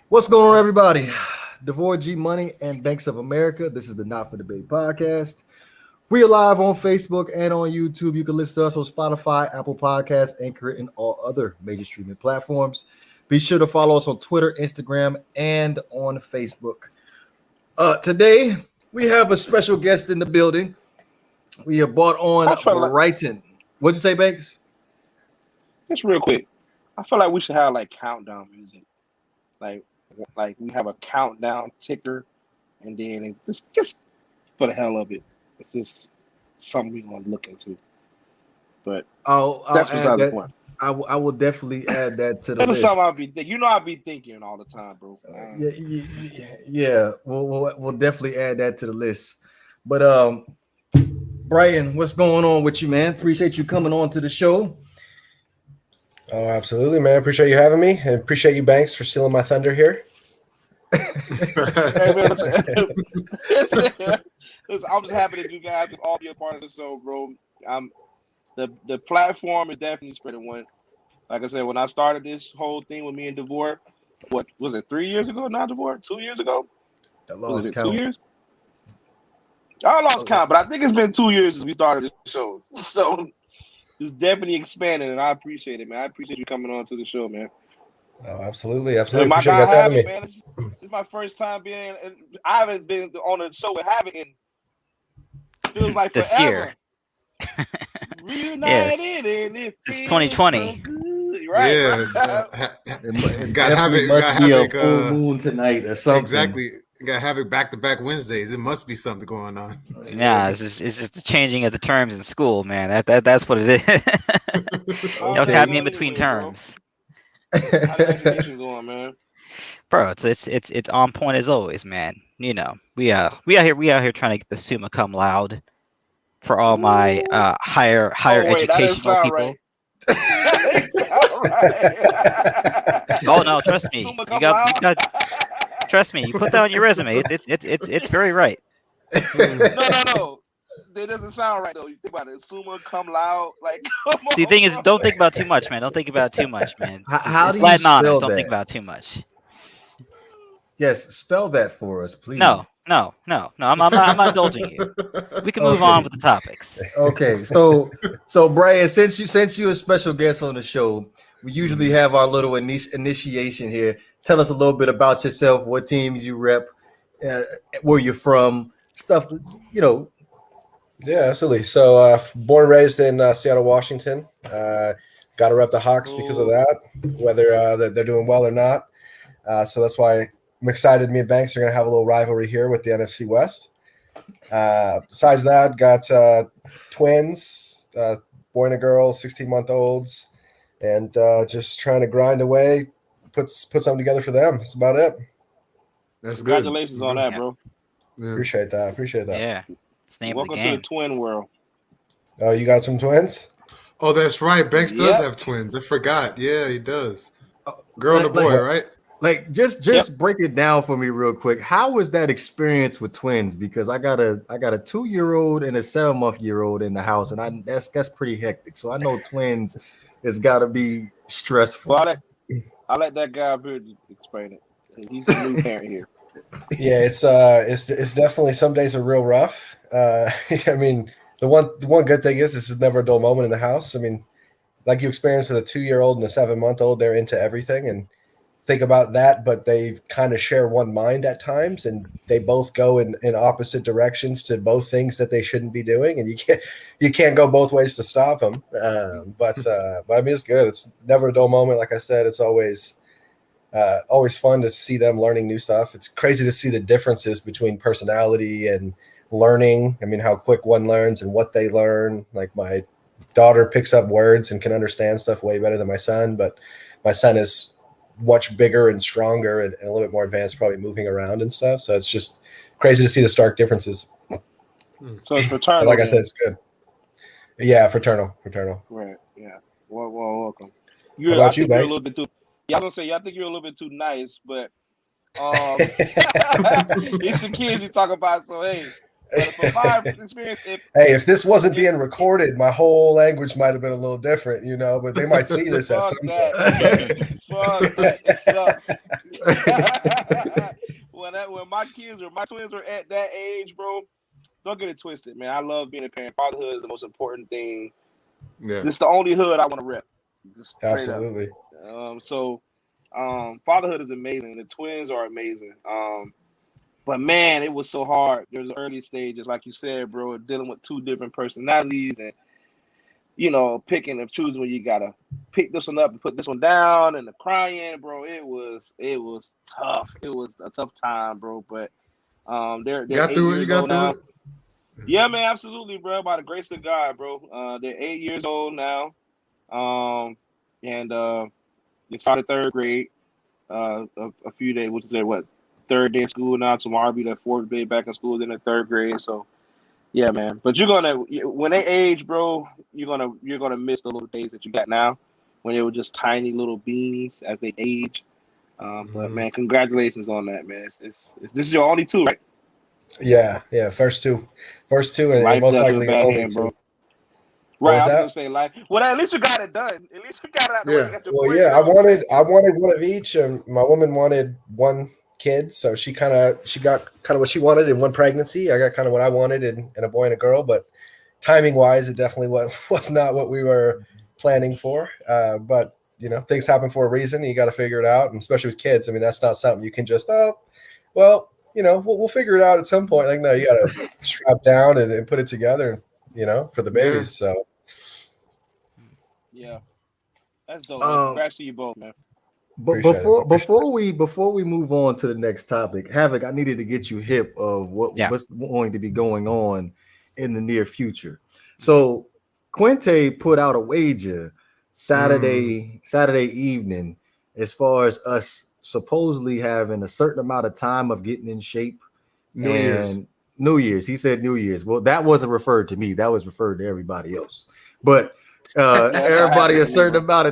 What's going on, everybody? DeVore G Money and Banks of America. This is the Not for Debate podcast. We are live on Facebook and on YouTube. You can listen to us on Spotify, Apple Podcasts, Anchor, and all other major streaming platforms. Be sure to follow us on Twitter, Instagram, and on Facebook. Today, we have a special guest in the building. We have brought on Brighton. What'd you say, Banks? Just real quick. I feel like we should have like countdown music. Like we have a countdown ticker, and then just for the hell of it, it's just something we're gonna look into. But that's besides the point. I will definitely add that to the that's list. Something I'll be thinking. I'll be thinking all the time, bro. Yeah. We'll definitely add that to the list. But Brian, what's going on with you, man? Appreciate you coming on to the show. Oh, absolutely, man. Appreciate you having me, and appreciate you, Banks, for stealing my thunder here. Hey, man, listen, I'm just happy that you guys can all be a part of the show, bro. The platform is definitely spreading one. Like I said, when I started this whole thing with me and DeVore, what was it, 3 years ago now, DeVore? 2 years ago? I lost count. 2 years? I lost count, but I think it's been 2 years since we started this show. So it's definitely expanding, and I appreciate it, man. I appreciate you coming on to the show, man. Oh, absolutely. Appreciate you guys having me. Man, this is my first time being. I haven't been on a show with having in feels like this forever. Year. Reunited, yes. and it It's 2020. So right? Yes. It must be a full moon tonight or something. Exactly. You gotta have it back-to-back Wednesdays. It must be something going on. Yeah, it's just the changing of the terms in school, man. That's what it is. Y'all have me in between terms. How's education going, man? Bro, it's on point as always, man. You know, we out here trying to get the summa cum laude for all my higher educational people. Right. Oh no, trust me. You got trust me, you put that on your resume. It's very right. No. It doesn't sound right though. You think about it. Summa cum laude. Like, see, the thing is, don't think about too much, man. Don't think about too much, man. How do you spell honest, that? Don't think about too much. Yes, spell that for us, please. No. I'm not indulging you. We can move on with the topics. Okay, so Brian, since you're a special guest on the show, we usually have our little initiation here. Tell us a little bit about yourself, what teams you rep, where you're from, stuff, you know. Yeah, absolutely. So, born and raised in Seattle, Washington. Got to rep the Hawks because of that, whether they're doing well or not. So that's why I'm excited. Me and Banks are going to have a little rivalry here with the NFC West. Besides that, got twins, boy and a girl, 16-month-olds, and just trying to grind away, put something together for them. That's about it. That's good. Congratulations on that, bro. Yeah. Appreciate that. Yeah. It's the name Welcome of the game. to the twin world. Oh, you got some twins? Oh, that's right. Banks does have twins. I forgot. Yeah, he does. Girl and a boy, right? Like just break it down for me real quick. How was that experience with twins? Because I got a 2-year-old and a 7-month-old in the house, and that's pretty hectic. So I know twins has got to be stressful. Well, I'll let that guy up here explain it. He's the new parent here. Yeah, it's definitely, some days are real rough. I mean, the one good thing is this is never a dull moment in the house. I mean, like you experienced with a 2-year-old and a 7-month-old, they're into everything, and think about that, but they kind of share one mind at times, and they both go in opposite directions to both things that they shouldn't be doing, and you can't go both ways to stop them. But I mean, it's good. It's never a dull moment. Like I said, it's always fun to see them learning new stuff. It's crazy to see the differences between personality and learning. I mean, how quick one learns and what they learn. Like my daughter picks up words and can understand stuff way better than my son, but my son is much bigger and stronger and a little bit more advanced, probably moving around and stuff. So it's just crazy to see the stark differences. So it's fraternal. But like I said, it's good. Yeah, fraternal. Right. Yeah. Well, welcome. How about you, Banks? I was gonna say, I think you're a little bit too nice, but it's the kids you talk about. So hey, from my experience, if this wasn't being recorded, my whole language might have been a little different, you know. But they might see this at some point. Fuck that. It sucks. twins are at that age, bro. Don't get it twisted, man. I love being a parent. Fatherhood is the most important thing. Yeah. This is the only hood I want to rep. Just Absolutely. Fatherhood is amazing. The twins are amazing. But man, it was so hard. There's the early stages, like you said, bro, dealing with two different personalities and picking and choosing when you gotta pick this one up and put this one down and the crying, bro. It was tough. It was a tough time, bro. But they're got 8 through it. years You got old through now. it. Yeah, man, absolutely, bro. By the grace of God, bro. They're 8 years old now. They started third grade. A few days, which is their third day of school now. Tomorrow will be their fourth day back in school. Then their third grade. So, yeah, man. But when they age, bro, you're gonna miss the little days that you got now, when they were just tiny little beings as they age. But man, congratulations on that, man. This is your only two, right? Yeah. First two, and most likely only two. Right, was I was that? gonna say like, well, at least you got it done. At least you got it out the way. After Well, yeah, I wanted one of each, and my woman wanted one kid, so she got kind of what she wanted in one pregnancy. I got kind of what I wanted in a boy and a girl, but timing wise, it definitely was not what we were planning for. But things happen for a reason. You got to figure it out, and especially with kids. I mean, that's not something you can just we'll figure it out at some point. Like, no, you got to strap down and put it together. For the babies. Yeah. So yeah, that's dope. Congrats to you both, man. But before we move on to the next topic, Havoc, I needed to get you hip of what's going to be going on in the near future. So Quinte put out a wager Saturday evening as far as us supposedly having a certain amount of time of getting in shape. New Year's. He said New Year's. Well, that wasn't referred to me. That was referred to everybody else. But everybody a certain amount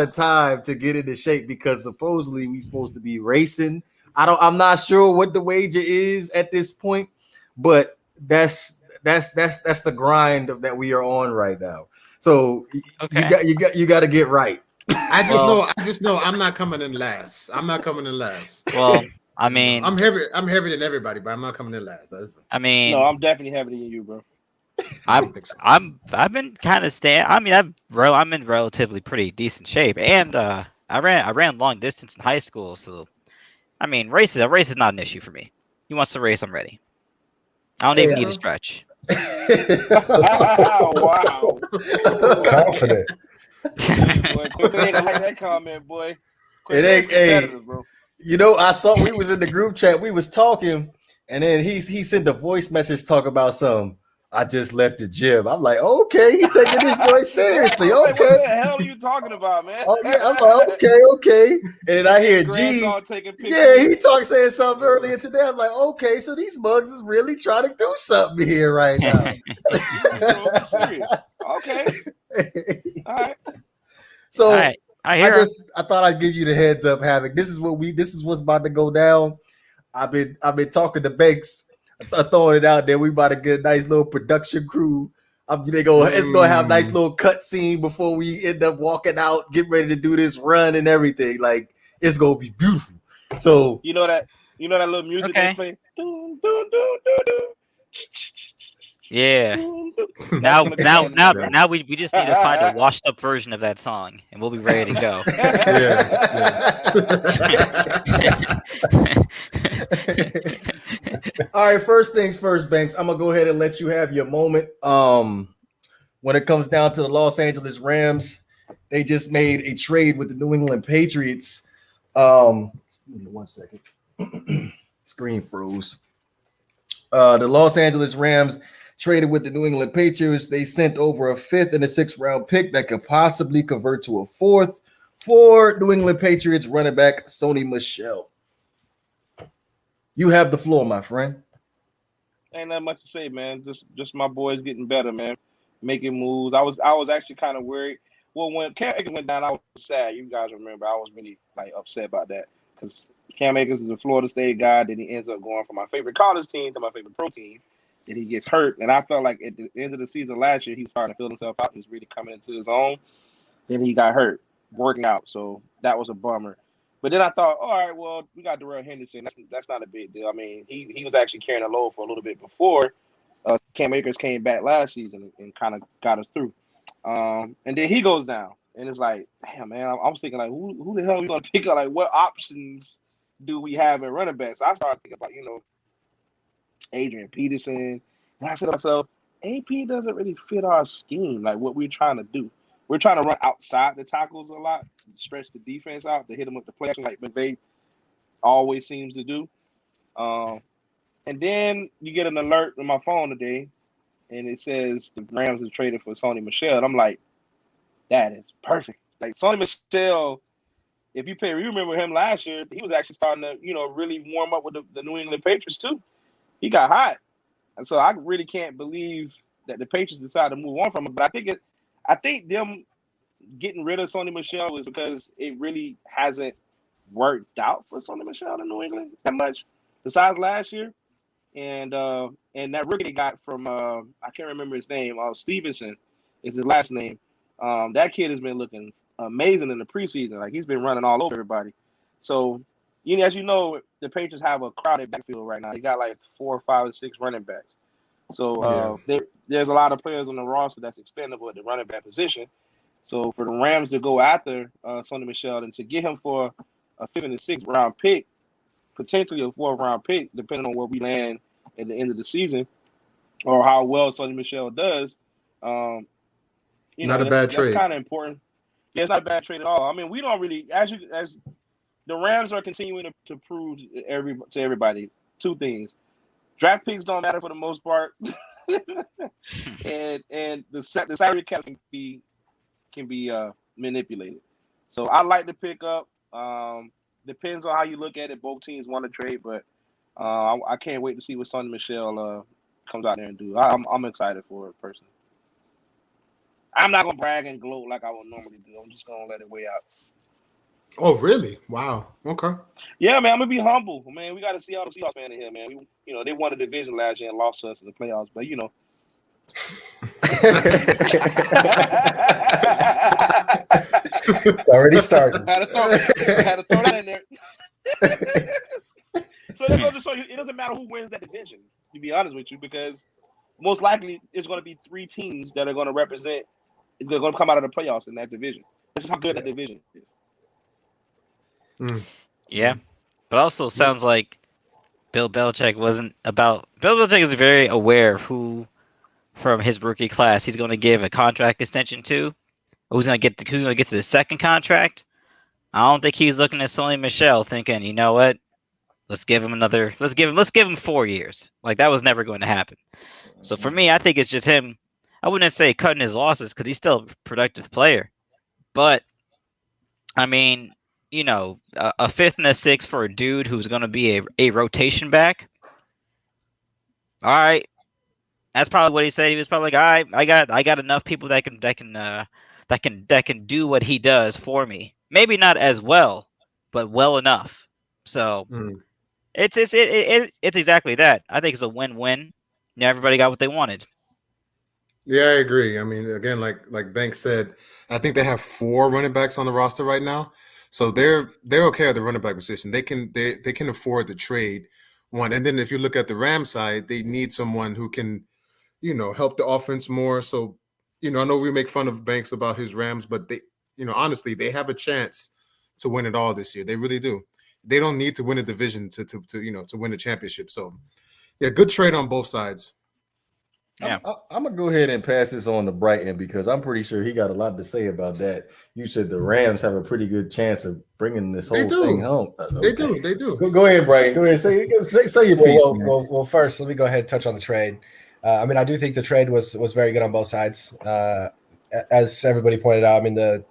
of time to get into shape, because supposedly we're supposed to be racing. I'm not sure what the wager is at this point, but that's the grind that we are on right now. So you got to get right. I just know I'm not coming in last. Well, I mean, I'm heavier than everybody, but I'm not coming in last. I mean, no, I'm definitely heavier than you, bro. I've been kind of I'm in relatively pretty decent shape, and I ran long distance in high school, so I mean, a race is not an issue for me. He wants to race, I'm ready. I don't even need to stretch. Wow, confident. Boy, Quinte ain't gonna like that comment, boy. It ain't, bro. I saw we was in the group chat. We was talking, and then he sent a voice message talk about some. I just left the gym. I'm like, okay, he taking this joint seriously. Okay, like, what the hell are you talking about, man? Oh yeah, I'm like, okay. And then I hear G. Yeah, he saying something earlier today. I'm like, okay, so these bugs is really trying to do something here right now. Bro, serious. Okay. All right. So all right. I thought I'd give you the heads up, Havoc. This is what's about to go down. I've been talking to Banks, throwing it out there. We about to get a nice little production crew. It's gonna have a nice little cut scene before we end up walking out, get ready to do this run and everything. Like, it's gonna be beautiful. So you know that little music they play. Dun, dun, dun, dun, dun. Yeah. Now we just need to find a washed up version of that song, and we'll be ready to go. All right, first things first, Banks. I'm gonna go ahead and let you have your moment. When it comes down to the Los Angeles Rams, they just made a trade with the New England Patriots. Give me 1 second. Screen froze. The Los Angeles Rams traded with the New England Patriots. They sent over a 5th and a 6th round pick that could possibly convert to a 4th for New England Patriots running back Sony Michel. You have the floor, my friend. Ain't that much to say, man. Just my boys getting better, man. Making moves. I was actually kind of worried. Well, when Cam Akers went down, I was sad. You guys remember, I was really upset about that, because Cam Akers is a Florida State guy. Then he ends up going from my favorite college team to my favorite pro team. Then he gets hurt, and I felt like at the end of the season last year, he was starting to fill himself out. He was really coming into his own. Then he got hurt working out, so that was a bummer. But then I thought, all right, well, we got Darrell Henderson. That's not a big deal. I mean, he was actually carrying a load for a little bit before Cam Akers came back last season and kind of got us through. And then he goes down, and it's like, damn, man, I was thinking, like, who the hell are we going to pick up? Like, what options do we have in running backs? I started thinking about, Adrian Peterson. And I said to myself, AP doesn't really fit our scheme, like what we're trying to do. We're trying to run outside the tackles a lot, stretch the defense out, to hit them with the play action like McVay always seems to do. And then you get an alert on my phone today, and it says the Rams have traded for Sony Michel. And I'm like, that is perfect. Like Sony Michel, if you remember him last year, he was actually starting to, really warm up with the New England Patriots too. He got hot. And so I really can't believe that the Patriots decided to move on from him. But I think them getting rid of Sony Michel is because it really hasn't worked out for Sony Michel in New England that much, besides last year. And that rookie they got from I can't remember his name. Stevenson is his last name. That kid has been looking amazing in the preseason. Like he's been running all over everybody. So as you know, the Patriots have a crowded backfield right now. They got like 4, 5, or 6 running backs. So there's a lot of players on the roster that's expendable at the running back position. So for the Rams to go after Sony Michel and to get him for a 5th and 6th round pick, potentially a 4th round pick, depending on where we land at the end of the season or how well Sony Michel does. Not a bad trade. That's kind of important. Yeah, it's not a bad trade at all. I mean, we don't really, as the Rams are continuing to prove to everybody 2 things: draft picks don't matter for the most part, and the salary cap can be manipulated. So I like to pick up. Depends on how you look at it. Both teams want to trade, but I can't wait to see what Sonny Michel comes out there and do. I'm excited for it personally. I'm not gonna brag and gloat like I would normally do. I'm just gonna let it weigh out. Oh, really? Wow. Okay. Yeah, man. I'm gonna be humble, man. We got to see all the Seahawks fans in here, man. They won the division last year and lost to us in the playoffs, but It's already starting. I had to throw that in there. So that goes to show you, it doesn't matter who wins that division, to be honest with you, because most likely it's going to be 3 teams that are going to represent. They're going to come out of the playoffs in that division. This is how good that division is. Yeah, but also sounds like Bill Belichick is very aware of who from his rookie class he's going to give a contract extension to. Who's going to get to the second contract? I don't think he's looking at Sony Michel thinking, you know what? Let's give him 4 years. Like that was never going to happen. So for me, I think it's just him. I wouldn't say cutting his losses because he's still a productive player, but I mean, a 5th and a 6th for a dude who's going to be a rotation back. All right, that's probably what he said. He was probably like, all right, I got enough people that can do what he does for me. Maybe not as well, but well enough. So it's exactly that. I think it's a win-win. Everybody got what they wanted. Yeah, I agree. I mean, again, like Banks said, I think they have 4 running backs on the roster right now. So they're okay at the running back position. They can afford to trade one. And then if you look at the Rams side, they need someone who can, help the offense more. So, I know we make fun of Banks about his Rams, but they, honestly, they have a chance to win it all this year. They really do. They don't need to win a division to win a championship. So, yeah, good trade on both sides. Yeah. I'm going to go ahead and pass this on to Brighton because I'm pretty sure he got a lot to say about that. You said the Rams have a pretty good chance of bringing this whole thing home. They do. Go ahead, Brighton. Go ahead and say your piece. Well, first, let me go ahead and touch on the trade. I mean, I do think the trade was very good on both sides. As everybody pointed out, I mean, the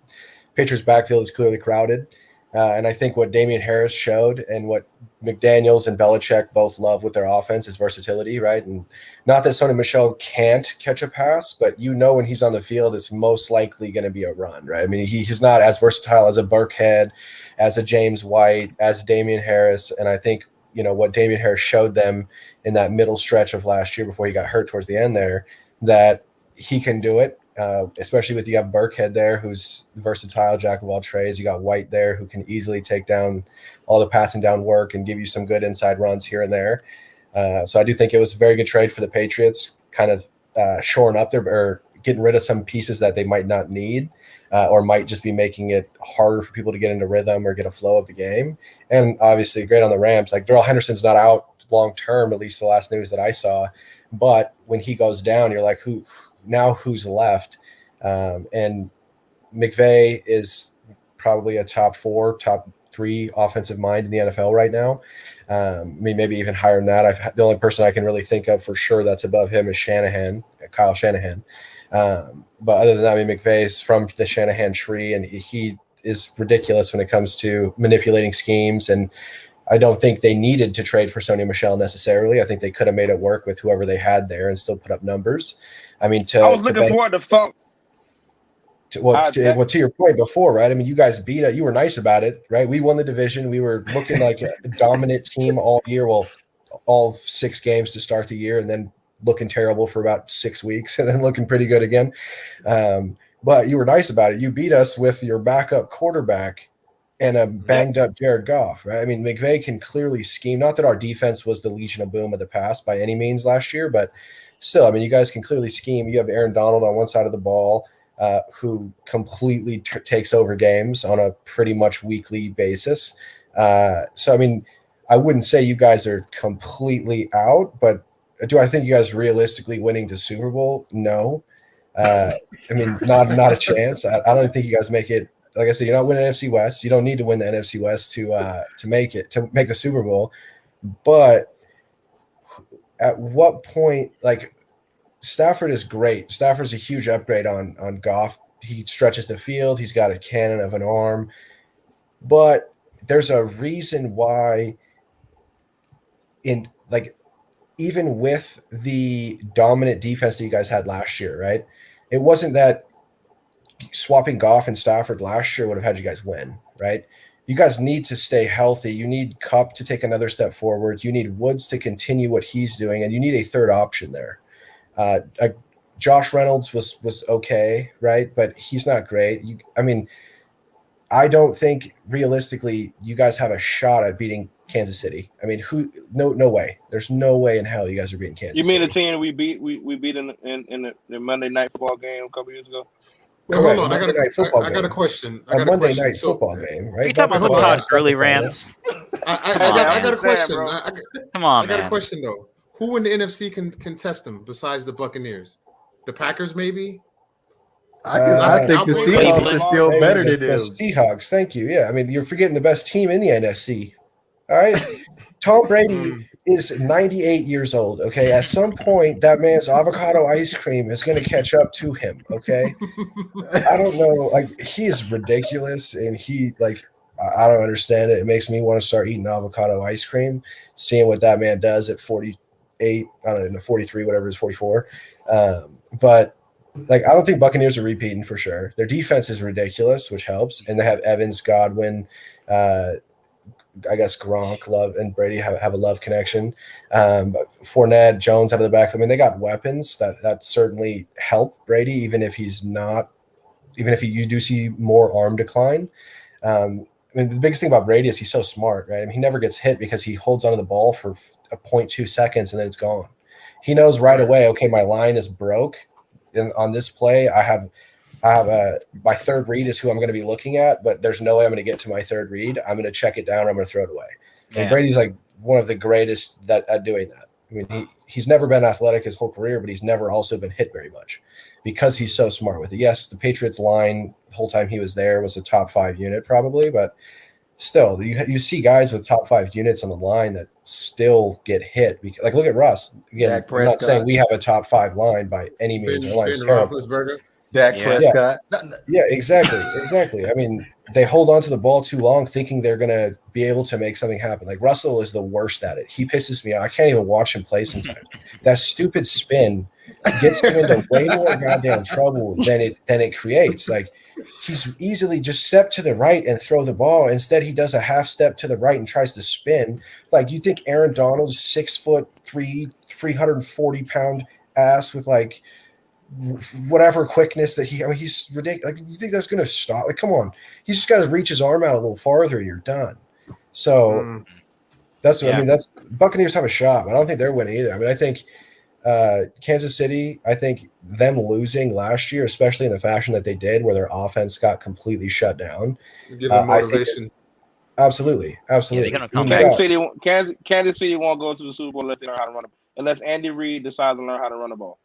Patriots' backfield is clearly crowded. And I think what Damian Harris showed and what McDaniels and Belichick both love with their offense is versatility, right? And not that Sony Michel can't catch a pass, but when he's on the field, it's most likely going to be a run, right? I mean, he's not as versatile as a Burkhead, as a James White, as Damian Harris. And I think, what Damian Harris showed them in that middle stretch of last year before he got hurt towards the end there, that he can do it. especially with you have Burkhead there, who's versatile, jack of all trades. You got White there, who can easily take down all the passing down work and give you some good inside runs here and there. So I do think it was a very good trade for the Patriots, kind of shoring up their or getting rid of some pieces that they might not need, or might just be making it harder for people to get into rhythm or get a flow of the game. And obviously great on the Rams. Like Darrell Henderson's not out long term, at least the last news that I saw. But when he goes down, you're like, who's left? And McVay is probably a top 3 offensive mind in the NFL right now. I mean, maybe even higher than that. The only person I can really think of for sure that's above him is Kyle Shanahan. But other than that, I mean, McVay is from the Shanahan tree, and he is ridiculous when it comes to manipulating schemes. And I don't think they needed to trade for Sony Michel necessarily. I think they could have made it work with whoever they had there and still put up numbers. I mean, I was looking forward to funk. To your point before, right? I mean, you guys beat it. You were nice about it, right? We won the division. We were looking like a dominant team all year. Well, all 6 games to start the year, and then looking terrible for about 6 weeks, and then looking pretty good again. But you were nice about it. You beat us with your backup quarterback and a banged up Jared Goff, right? I mean, McVay can clearly scheme. Not that our defense was the Legion of Boom of the past by any means last year, but still, I mean, you guys can clearly scheme. You have Aaron Donald on one side of the ball, who completely takes over games on a pretty much weekly basis. So, I mean, I wouldn't say you guys are completely out, but do I think you guys realistically winning the Super Bowl? No. I mean, not a chance. I don't think you guys make it. Like I said, you're not winning NFC West. You don't need to win the NFC West to make the Super Bowl. But at what point, like, Stafford is great. Stafford's a huge upgrade on Goff. He stretches the field. He's got a cannon of an arm. But there's a reason why even with the dominant defense that you guys had last year, right? It wasn't that swapping Goff and Stafford last year would have had you guys win, right? You guys need to stay healthy. You need Kupp to take another step forward. You need Woods to continue what he's doing, and you need a third option there. Josh Reynolds was okay, right? But he's not great. I don't think realistically you guys have a shot at beating Kansas City. I mean, no way. There's no way in hell you guys are beating Kansas City. You mean the team we beat in the Monday Night Football game a couple years ago? Well, hold on. I got a question. A Monday night football game, right? Are you talking about the Todd Gurley Rams? I got a question. Come on, I got a question though. Who in the NFC can test them besides the Buccaneers? The Packers, maybe. I think the Seahawks are still better than the them. Seahawks. Thank you. Yeah, I mean, you're forgetting the best team in the NFC. All right, Tom Brady is 98 years old. Okay, at some point, that man's avocado ice cream is going to catch up to him. Okay, I don't know. Like, he is ridiculous, and I don't understand it. It makes me want to start eating avocado ice cream, seeing what that man does at 48. I don't know, 43, whatever it is, 44. But like, I don't think Buccaneers are repeating for sure. Their defense is ridiculous, which helps, and they have Evans, Godwin, I guess Gronk, Love, and Brady have a love connection. Fournette, Jones out of the back. I mean, they got weapons that certainly help Brady, even if you do see more arm decline. I mean, the biggest thing about Brady is he's so smart, right? I mean, he never gets hit because he holds onto the ball for a 0.2 seconds and then it's gone. He knows right away, okay, my line is broke. And on this play, I have my third read is who I'm going to be looking at, but there's no way I'm going to get to my third read. I'm going to check it down. I'm going to throw it away. Yeah. And Brady's like one of the greatest at doing that. I mean, he's never been athletic his whole career, but he's never also been hit very much because he's so smart with it. Yes, the Patriots line the whole time he was there was a top 5 unit probably, but still, you see guys with top 5 units on the line that still get hit. Like, look at Russ. Again, I'm not saying we have a top 5 line by any means. Our line's terrible. Dak Prescott. Yeah, exactly. I mean, they hold on to the ball too long thinking they're going to be able to make something happen. Like, Russell is the worst at it. He pisses me off. I can't even watch him play sometimes. That stupid spin gets him into way more goddamn trouble than it creates. Like, he's easily just step to the right and throw the ball. Instead, he does a half step to the right and tries to spin. Like, you think Aaron Donald's 6'3", 340-pound ass with like whatever quickness that he's ridiculous. Like, you think that's going to stop? Like, come on. He's just got to reach his arm out a little farther and you're done. So that's what I mean. That's Buccaneers have a shot, but I don't think they're winning either. I mean, I think Kansas City, I think them losing last year, especially in the fashion that they did, where their offense got completely shut down. Give them motivation. Absolutely. Yeah, Kansas City won't go to the Super Bowl unless they learn how to run unless Andy Reid decides to learn how to run the ball.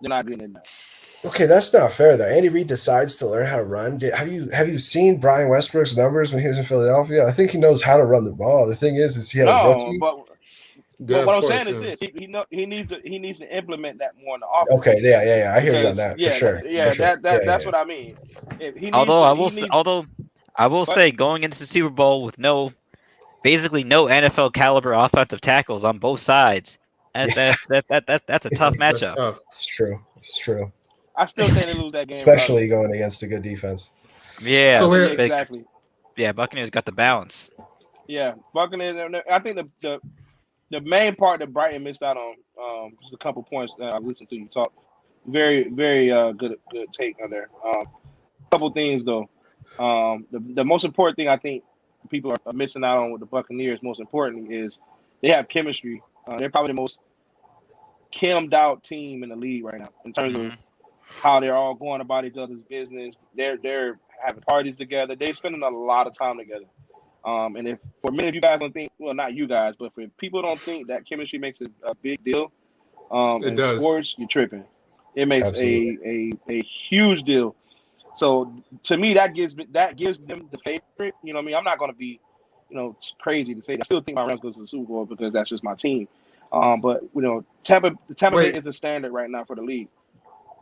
They're not getting it now. Okay, that's not fair though. Andy Reid decides to learn how to run. Have you seen Brian Westbrook's numbers when he was in Philadelphia? I think he knows how to run the ball. The thing is he had a rookie. But what I'm saying is this: he needs to implement that more in the offense. Okay, yeah, I hear you on that for sure. That's what I mean. Although I will say, going into the Super Bowl with basically no NFL caliber offensive tackles on both sides, that's a tough matchup. That's tough. It's true. I still think they lose that game, especially going against a good defense. Yeah, so exactly. Yeah, Buccaneers got the balance. Yeah, Buccaneers. I think the main part that Brighton missed out on, just a couple points that I've listened to you talk. Very, very good take on there. Couple things though. The most important thing I think people are missing out on with the Buccaneers, most importantly, is they have chemistry. They're probably the most chemmed out team in the league right now in terms of how they're all going about each other's business. They're having parties together. They're spending a lot of time together. And if for many of you guys don't think, well, not you guys, but for people don't think that chemistry makes it a big deal, in does. sports, you're tripping. It makes a huge deal. So to me, that gives them the favorite. You know what I mean? I'm not going to be, crazy to say that. I still think my Rams goes to the Super Bowl because that's just my team. But Tampa Bay is the standard right now for the league.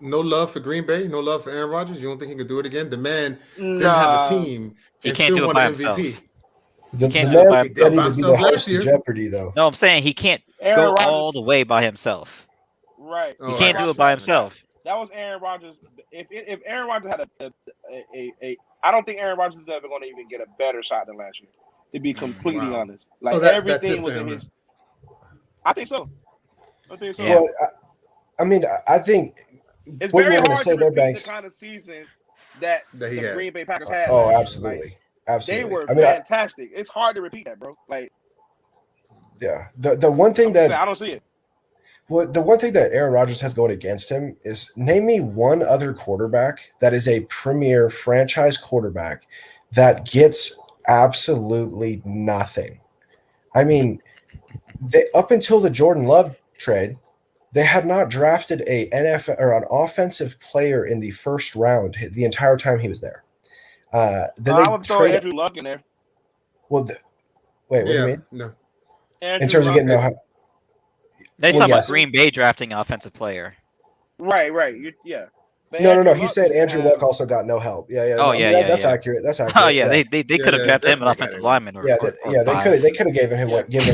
No love for Green Bay. No love for Aaron Rodgers. You don't think he could do it again? The man didn't have a team. He can't do it by himself. The can't man do it by ready to be the host of Jeopardy, though. No, I'm saying he can't go all the way by himself. Right. He can't do it by himself. That was Aaron Rodgers. If Aaron Rodgers had I don't think Aaron Rodgers is ever going to even get a better shot than last year. To be completely honest, like everything was in his. I think so. Yeah. Well, I mean, I think it's what very you're going hard to say to there, repeat Banks. the kind of season that the Green Bay Packers had. Oh, last year. absolutely. They were fantastic. It's hard to repeat that, bro. Like, yeah, the one thing I don't see it. Well, the one thing that Aaron Rodgers has going against him is name me one other quarterback that is a premier franchise quarterback that gets absolutely nothing. I mean, up until the Jordan Love trade, they had not drafted a NFL or an offensive player in the first round the entire time he was there. Then I would throw Andrew Luck in there. Well, wait, what do you mean? No. In terms of getting They talking about Green Bay drafting an offensive player. Right. No. He said Andrew Luck also got no help. Yeah. Oh, That's accurate. That's accurate. Oh yeah, they could have drafted him an offensive lineman. They could have given him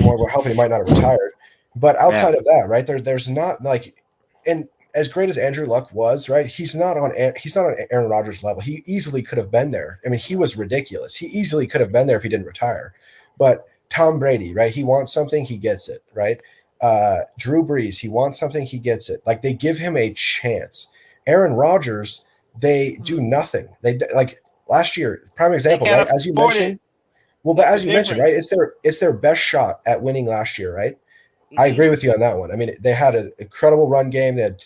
more help. He might not have retired. But outside of that, right? There's not like, and as great as Andrew Luck was, right? He's not on Aaron Rodgers' level. He easily could have been there. I mean, he was ridiculous. He easily could have been there if he didn't retire. But Tom Brady, right? He wants something, he gets it, right? Drew Brees, he wants something, he gets it. Like, they give him a chance. Aaron Rodgers, they do nothing. They like last year, prime example, right? As you mentioned, right? It's their best shot at winning last year, right? Mm-hmm. I agree with you on that one. I mean, they had an incredible run game. They had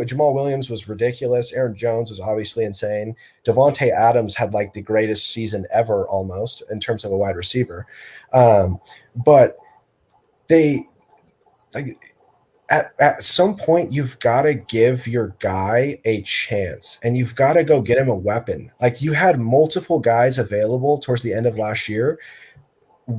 Jamal Williams was ridiculous. Aaron Jones was obviously insane. Devontae Adams had like the greatest season ever almost in terms of a wide receiver. But they like at some point you've got to give your guy a chance and you've got to go get him a weapon. Like, you had multiple guys available towards the end of last year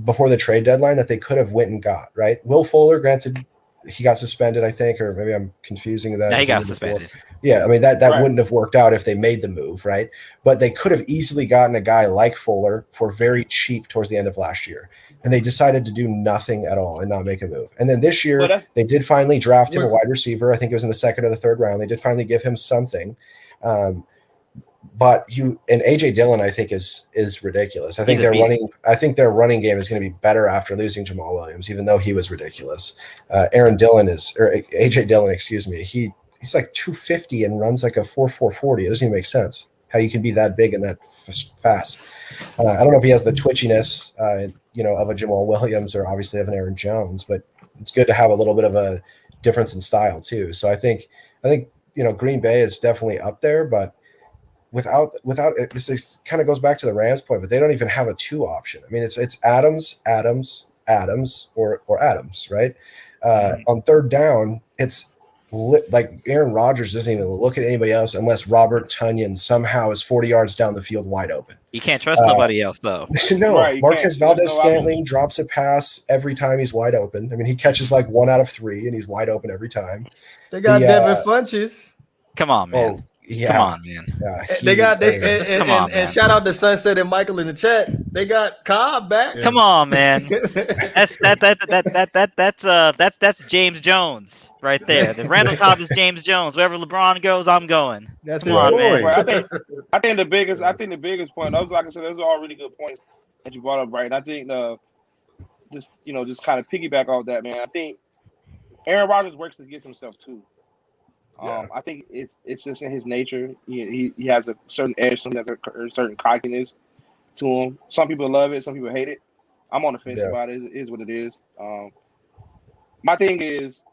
before the trade deadline that they could have went and got, right? Will Fuller, granted, he got suspended, I think, or maybe I'm confusing that. Yeah, he got suspended. Yeah, I mean, that wouldn't have worked out if they made the move, right? But they could have easily gotten a guy like Fuller for very cheap towards the end of last year. And they decided to do nothing at all and not make a move. And then this year, they did finally draft him a wide receiver. I think it was in the second or the third round. They did finally give him something. But AJ Dillon, I think, is ridiculous. I think their running game is going to be better after losing Jamal Williams, even though he was ridiculous. AJ Dillon, excuse me. he's like 250 and runs like a 4.40. It doesn't even make sense how you can be that big and that fast. I don't know if he has the twitchiness, of a Jamal Williams or obviously of an Aaron Jones, but it's good to have a little bit of a difference in style too. So I think Green Bay is definitely up there, but without it, this kind of goes back to the Rams point, but they don't even have a 2 option. I mean, it's Adams, or Adams, right? On third down, it's like Aaron Rodgers doesn't even look at anybody else unless Robert Tonyan somehow is 40 yards down the field wide open. You can't trust nobody else, though. No, Right, Marquez can't. Valdez-Scantling drops a pass every time he's wide open. I mean, he catches like 1 out of 3, and he's wide open every time. They got Devin Funches. Come on, man. Oh, yeah. Come on, man. Come on, man. shout out to Sunset and Michael in the chat. They got Cobb back. Yeah. Come on, man. That's James Jones right there. The Randall Cobb is James Jones. Wherever LeBron goes, I'm going. That's Come his on, boy. man. Right, I think the biggest point. Those, like I said, those are all really good points that you brought up, right? And I think just kind of piggyback off that, man. I think Aaron Rodgers works against himself too. Yeah. I think it's just in his nature. He has a certain edge, he has a certain cockiness to him. Some people love it, some people hate it. I'm on the fence about it. It is what it is. My thing is,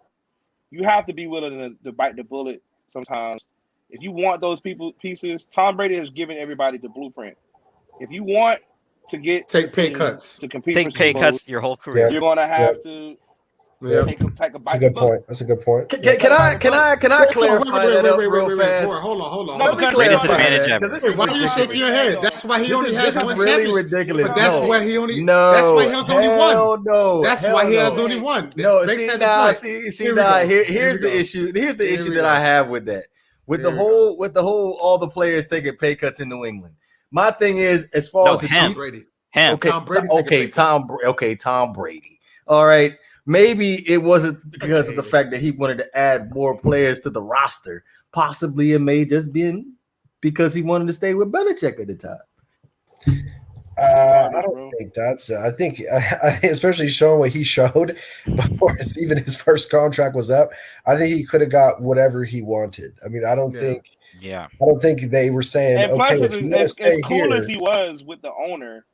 you have to be willing to bite the bullet sometimes. If you want those pieces, Tom Brady has given everybody the blueprint. If you want to take pay cuts to compete, Take for pay Super cuts Bowls, your whole career. you're going to have to take a That's bite. a good point. That's a good point. Can I clarify that up real fast? Hold on. Let me because clarify advantage that, of because it. this is Why are you ridiculous. shaking your head? That's why he only has This is one really championship. ridiculous. But that's No. why he only. No, That's why he has only one. No, That's why he has only one. No, Banks see has a now, point. see Here we now. go. Here's we the go. issue. Here's the Here issue we that go. I have with that. With the whole all the players taking pay cuts in New England. My thing is, as far No, as the him. deep, Brady. Him. okay, Tom Brady taking pay cuts. Tom Brady. All right. Maybe it wasn't because of the fact that he wanted to add more players to the roster. Possibly it may just been because he wanted to stay with Belichick at the time. I don't think that's it. I think, especially showing what he showed before even his first contract was up, I think he could have got whatever he wanted. I mean, I don't think they were saying, And plus, okay, if you want to stay as cool here. as he was with the owner,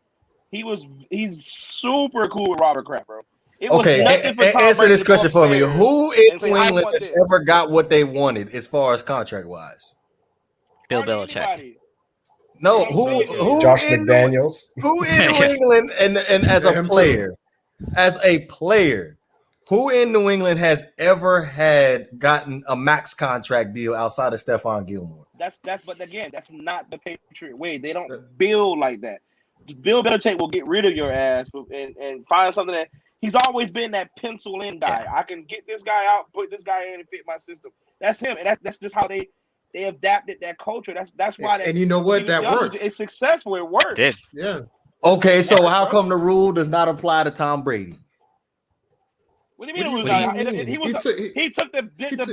he's super cool with Robert Kraft, bro. It was Okay, nothing for Tom answer Brady this to go question for me. upstairs Who in and say, New "I England want has this." ever got what they wanted as far as contract wise? Bill Hardly Belichick. anybody. No, I'm who saying this. Josh in McDaniels. Who in New England and as Yeah, a him player, who in New England has ever gotten a max contract deal outside of Stephon Gilmore? But again, that's not the Patriot way. They don't build like that. Bill Belichick will get rid of your ass and find something that he's always been that pencil in guy. I can get this guy out, put this guy in, and fit my system. That's him, and that's just how they adapted that culture. That's why. And you know what? That worked. It's successful. It worked. Did. Yeah. Okay, so how come the rule does not apply to Tom Brady? What do you mean? What do you mean? He took the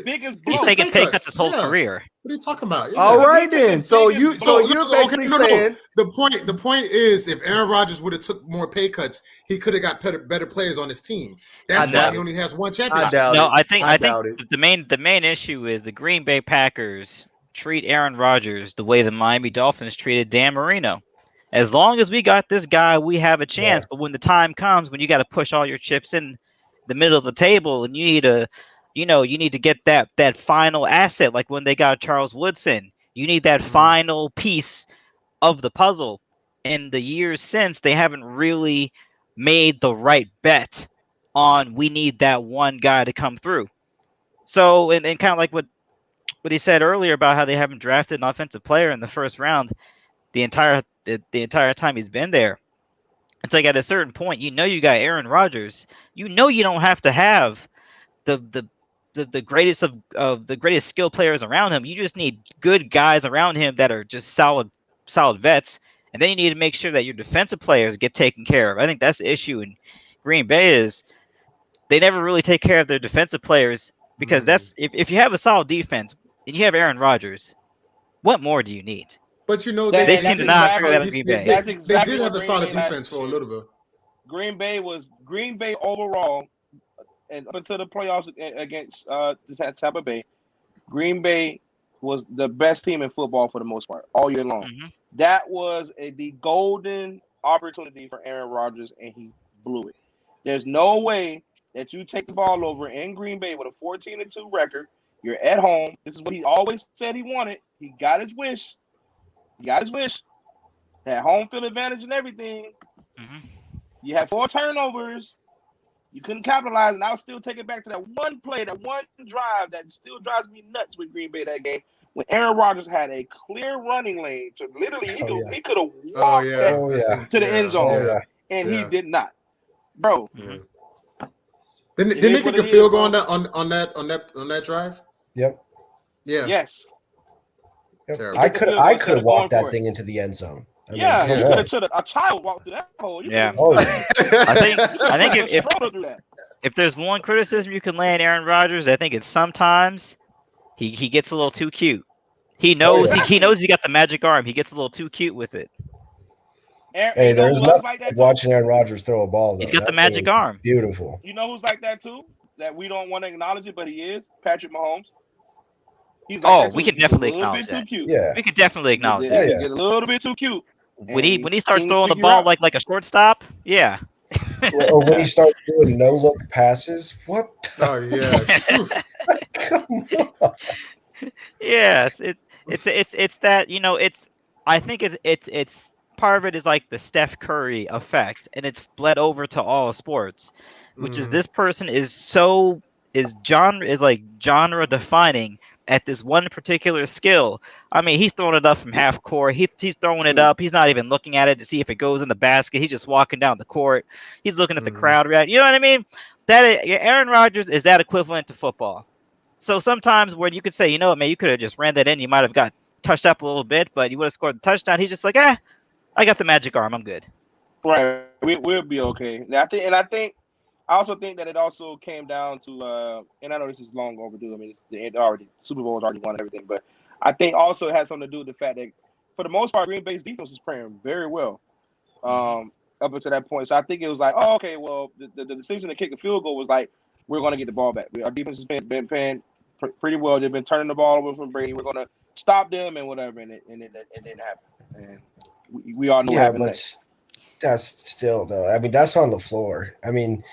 biggest blow. He's taking pay cuts his whole career. What are you talking about? Yeah. All right then. So you're Okay, basically saying the point is if Aaron Rodgers would have took more pay cuts, he could have got better players on his team. That's why he only has one championship. I think the main issue is the Green Bay Packers treat Aaron Rodgers the way the Miami Dolphins treated Dan Marino. As long as we got this guy, we have a chance. Yeah. But when the time comes, when you got to push all your chips in the middle of the table, and you need to get that final asset, like when they got Charles Woodson. You need that final piece of the puzzle. In the years since, they haven't really made the right bet on we need that one guy to come through. So, and kind of like what he said earlier about how they haven't drafted an offensive player in the first round the entire time he's been there. It's like at a certain point, you got Aaron Rodgers. You don't have to have the greatest of the greatest skill players around him. You just need good guys around him that are just solid vets. And then you need to make sure that your defensive players get taken care of. I think that's the issue in Green Bay is they never really take care of their defensive players because that's if you have a solid defense and you have Aaron Rodgers, what more do you need? But they seem to not figure that out in Green Bay. They did have a solid defense for a little bit. Green Bay overall, and up until the playoffs against Tampa Bay, Green Bay was the best team in football for the most part all year long. Mm-hmm. That was the golden opportunity for Aaron Rodgers, and he blew it. There's no way that you take the ball over in Green Bay with a 14-2 record. You're at home. This is what he always said he wanted. He got his wish. Had home field advantage and everything. Mm-hmm. You had 4 turnovers. You couldn't capitalize, and I'll still take it back to that one play, that one drive that still drives me nuts with Green Bay that game. When Aaron Rodgers had a clear running lane to literally, he could have walked to the end zone, and he did not, bro. Yeah. Didn't he kick a field goal on that drive? Yep. Yeah. Yes. Yep. I could have walked that thing into the end zone. I mean, you could have a child walked through that hole. I think if there's one criticism you can lay on Aaron Rodgers, I think it's sometimes he gets a little too cute. He knows he knows he got the magic arm. He gets a little too cute with it. Hey, there's nothing like watching Aaron Rodgers throw a ball. Though. He's got the magic arm. Beautiful. You know who's like that too? That we don't want to acknowledge it, but he is Patrick Mahomes. He's like we can definitely acknowledge that. Yeah, we can definitely acknowledge that. He get a little bit too cute. When he starts throwing the ball like a shortstop, yeah. Or when he starts doing no look passes, what? Oh yeah. Come on. Yes, it's that I think it's part of it is like the Steph Curry effect, and it's bled over to all sports, which is this person is genre defining at this one particular skill. I mean, he's throwing it up from half court. He's throwing it up. He's not even looking at it to see if it goes in the basket. He's just walking down the court. He's looking at the crowd react. You know what I mean? Aaron Rodgers is that equivalent to football. So sometimes where you could say, you know what, man, you could have just ran that in. You might have got touched up a little bit, but you would have scored the touchdown. He's just like, I got the magic arm. I'm good. Right. We'll be okay. I also think that it also came down to, and I know this is long overdue. I mean, Super Bowl was already won and everything, but I think also it has something to do with the fact that, for the most part, Green Bay's defense was playing very well up until that point. So I think it was like, oh, okay, well, the decision to kick a field goal was like, we're going to get the ball back. Our defense has been playing pretty well. They've been turning the ball over from Brady. We're going to stop them and whatever, and it didn't happen. And we all know what happened next. That's still, though. I mean, that's on the floor. I mean,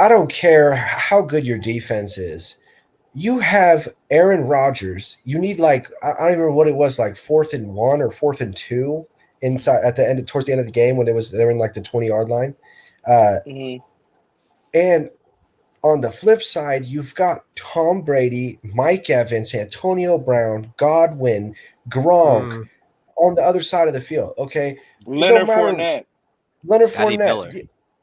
I don't care how good your defense is. You have Aaron Rodgers. You need I don't even remember what it was, like 4th and 1 or 4th and 2 inside at the end, towards the end of the game when they were in like the 20-yard line. And on the flip side, you've got Tom Brady, Mike Evans, Antonio Brown, Godwin, Gronk on the other side of the field. Okay, Leonard Fournette. Miller.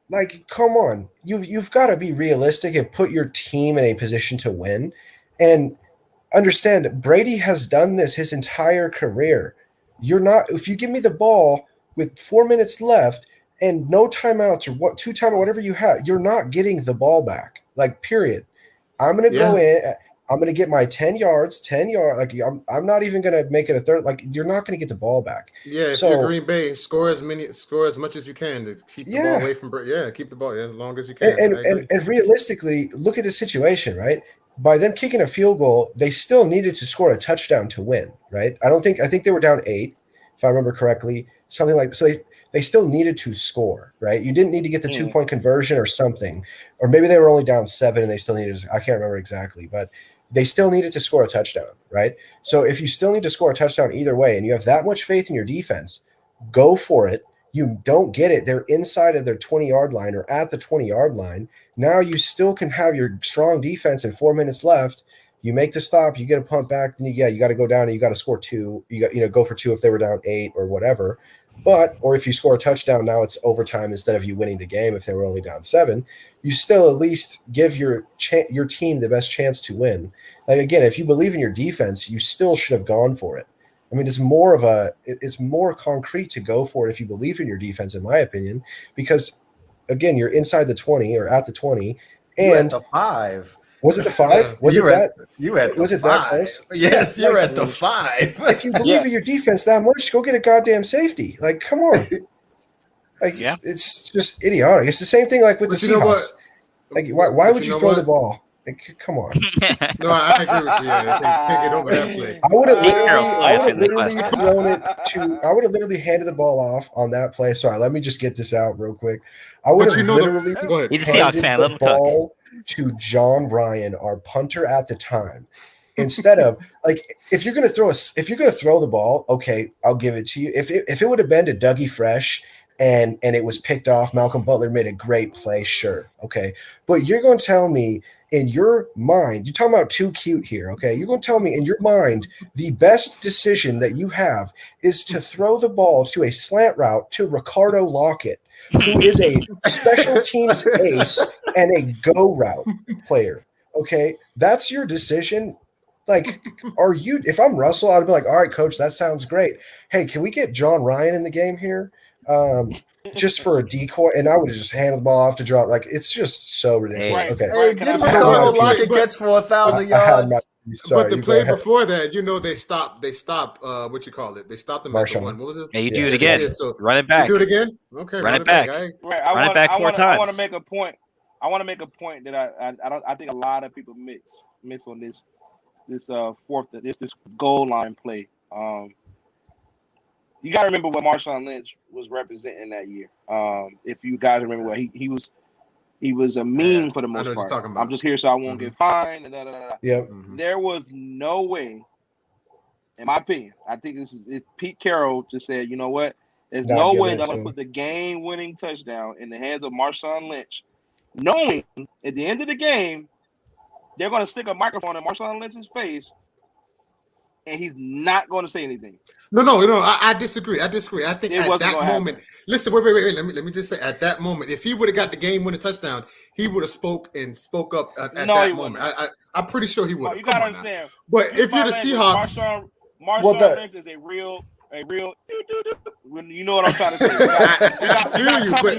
Like, come on. You've got to be realistic and put your team in a position to win. And understand, Brady has done this his entire career. If you give me the ball with 4 minutes left and no timeouts or 2 timeouts, whatever you have, you're not getting the ball back. Like, period. I'm going to go in. I'm going to get my 10 yards. Like, I'm not even going to make it a third. Like, you're not going to get the ball back. Yeah, if you're Green Bay, score as much as you can to keep the ball away from Brady. Yeah, keep the ball as long as you can. And realistically, look at the situation, right? By them kicking a field goal, they still needed to score a touchdown to win, right? I think they were down 8, if I remember correctly, something like so. They still needed to score, right? You didn't need to get the 2-point conversion or something, or maybe they were only down 7 and they still needed. I can't remember exactly, but they still needed to score a touchdown, right? So if you still need to score a touchdown either way, and you have that much faith in your defense, go for it. You don't get it. They're inside of their 20-yard line or at the 20-yard line. Now you still can have your strong defense and 4 minutes left. You make the stop, you get a punt back, then you got to go down and you got to score 2. You got go for 2 if they were down 8 or whatever. Or if you score a touchdown, now it's overtime instead of you winning the game if they were only down 7. You still at least give your team the best chance to win. Like, again, if you believe in your defense, you still should have gone for it. I mean, it's more concrete to go for it if you believe in your defense, in my opinion, because, again, you're inside the 20 or at the 20. And you're at the 5. Was it the 5? Was it that close? Yes, you're at the 5. If you believe in your defense that much, go get a goddamn safety. Like, come on. It's just idiotic. It's the same thing like with the Seahawks. Like, why would you throw the ball? Like, come on. No, I agree with you. Yeah, can't get over that play. I would have literally handed the ball off on that play. Sorry, let me just get this out real quick. I would have literally go ahead. He's a Seahawks fan. Let handed him the cook. ball to John Ryan, our punter at the time. Instead of like, if you're gonna throw the ball, okay, I'll give it to you. If it would have been to Dougie Fresh and it was picked off, Malcolm Butler made a great play, sure, okay. But you're going to tell me in your mind, you're talking about too cute here, okay? You're going to tell me in your mind the best decision that you have is to throw the ball to a slant route to Ricardo Lockett, who is a special teams ace and a go route player, okay? That's your decision. Like, if I'm Russell, I'd be like, all right, coach, that sounds great. Hey, can we get John Ryan in the game here? Just for a decoy, and I would have just handed the ball off to drop. Like, it's just so ridiculous. Hey. Okay. Hey, get Ricardo Lockett gets for 1,000 yards. But the play before that, they stopped. They stopped. What you call it? They stopped them at the one. What was it? Yeah, you do it again. So run it back. You do it again. Okay, run it back. Right. Run it back 4 times. I want to make a point. I want to make a point that I think a lot of people miss on this goal line play. You got to remember what Marshawn Lynch was representing that year. If you guys remember what he was a meme for the most part. I'm just here so I won't get fined. Yep. There was no way, in my opinion. I think Pete Carroll just said, you know what? There's no way that I'm going to put the game-winning touchdown in the hands of Marshawn Lynch, knowing at the end of the game they're going to stick a microphone in Marshawn Lynch's face, and he's not going to say anything. No. I disagree. I think at that moment, listen, wait. Let me just say, at that moment, if he would have got the game-winning touchdown, he would have spoke up at that moment. I'm pretty sure he would have. You got to understand. But if you're the Seahawks, Marshawn Lynch is a real. You know what I'm trying to say. I feel you, but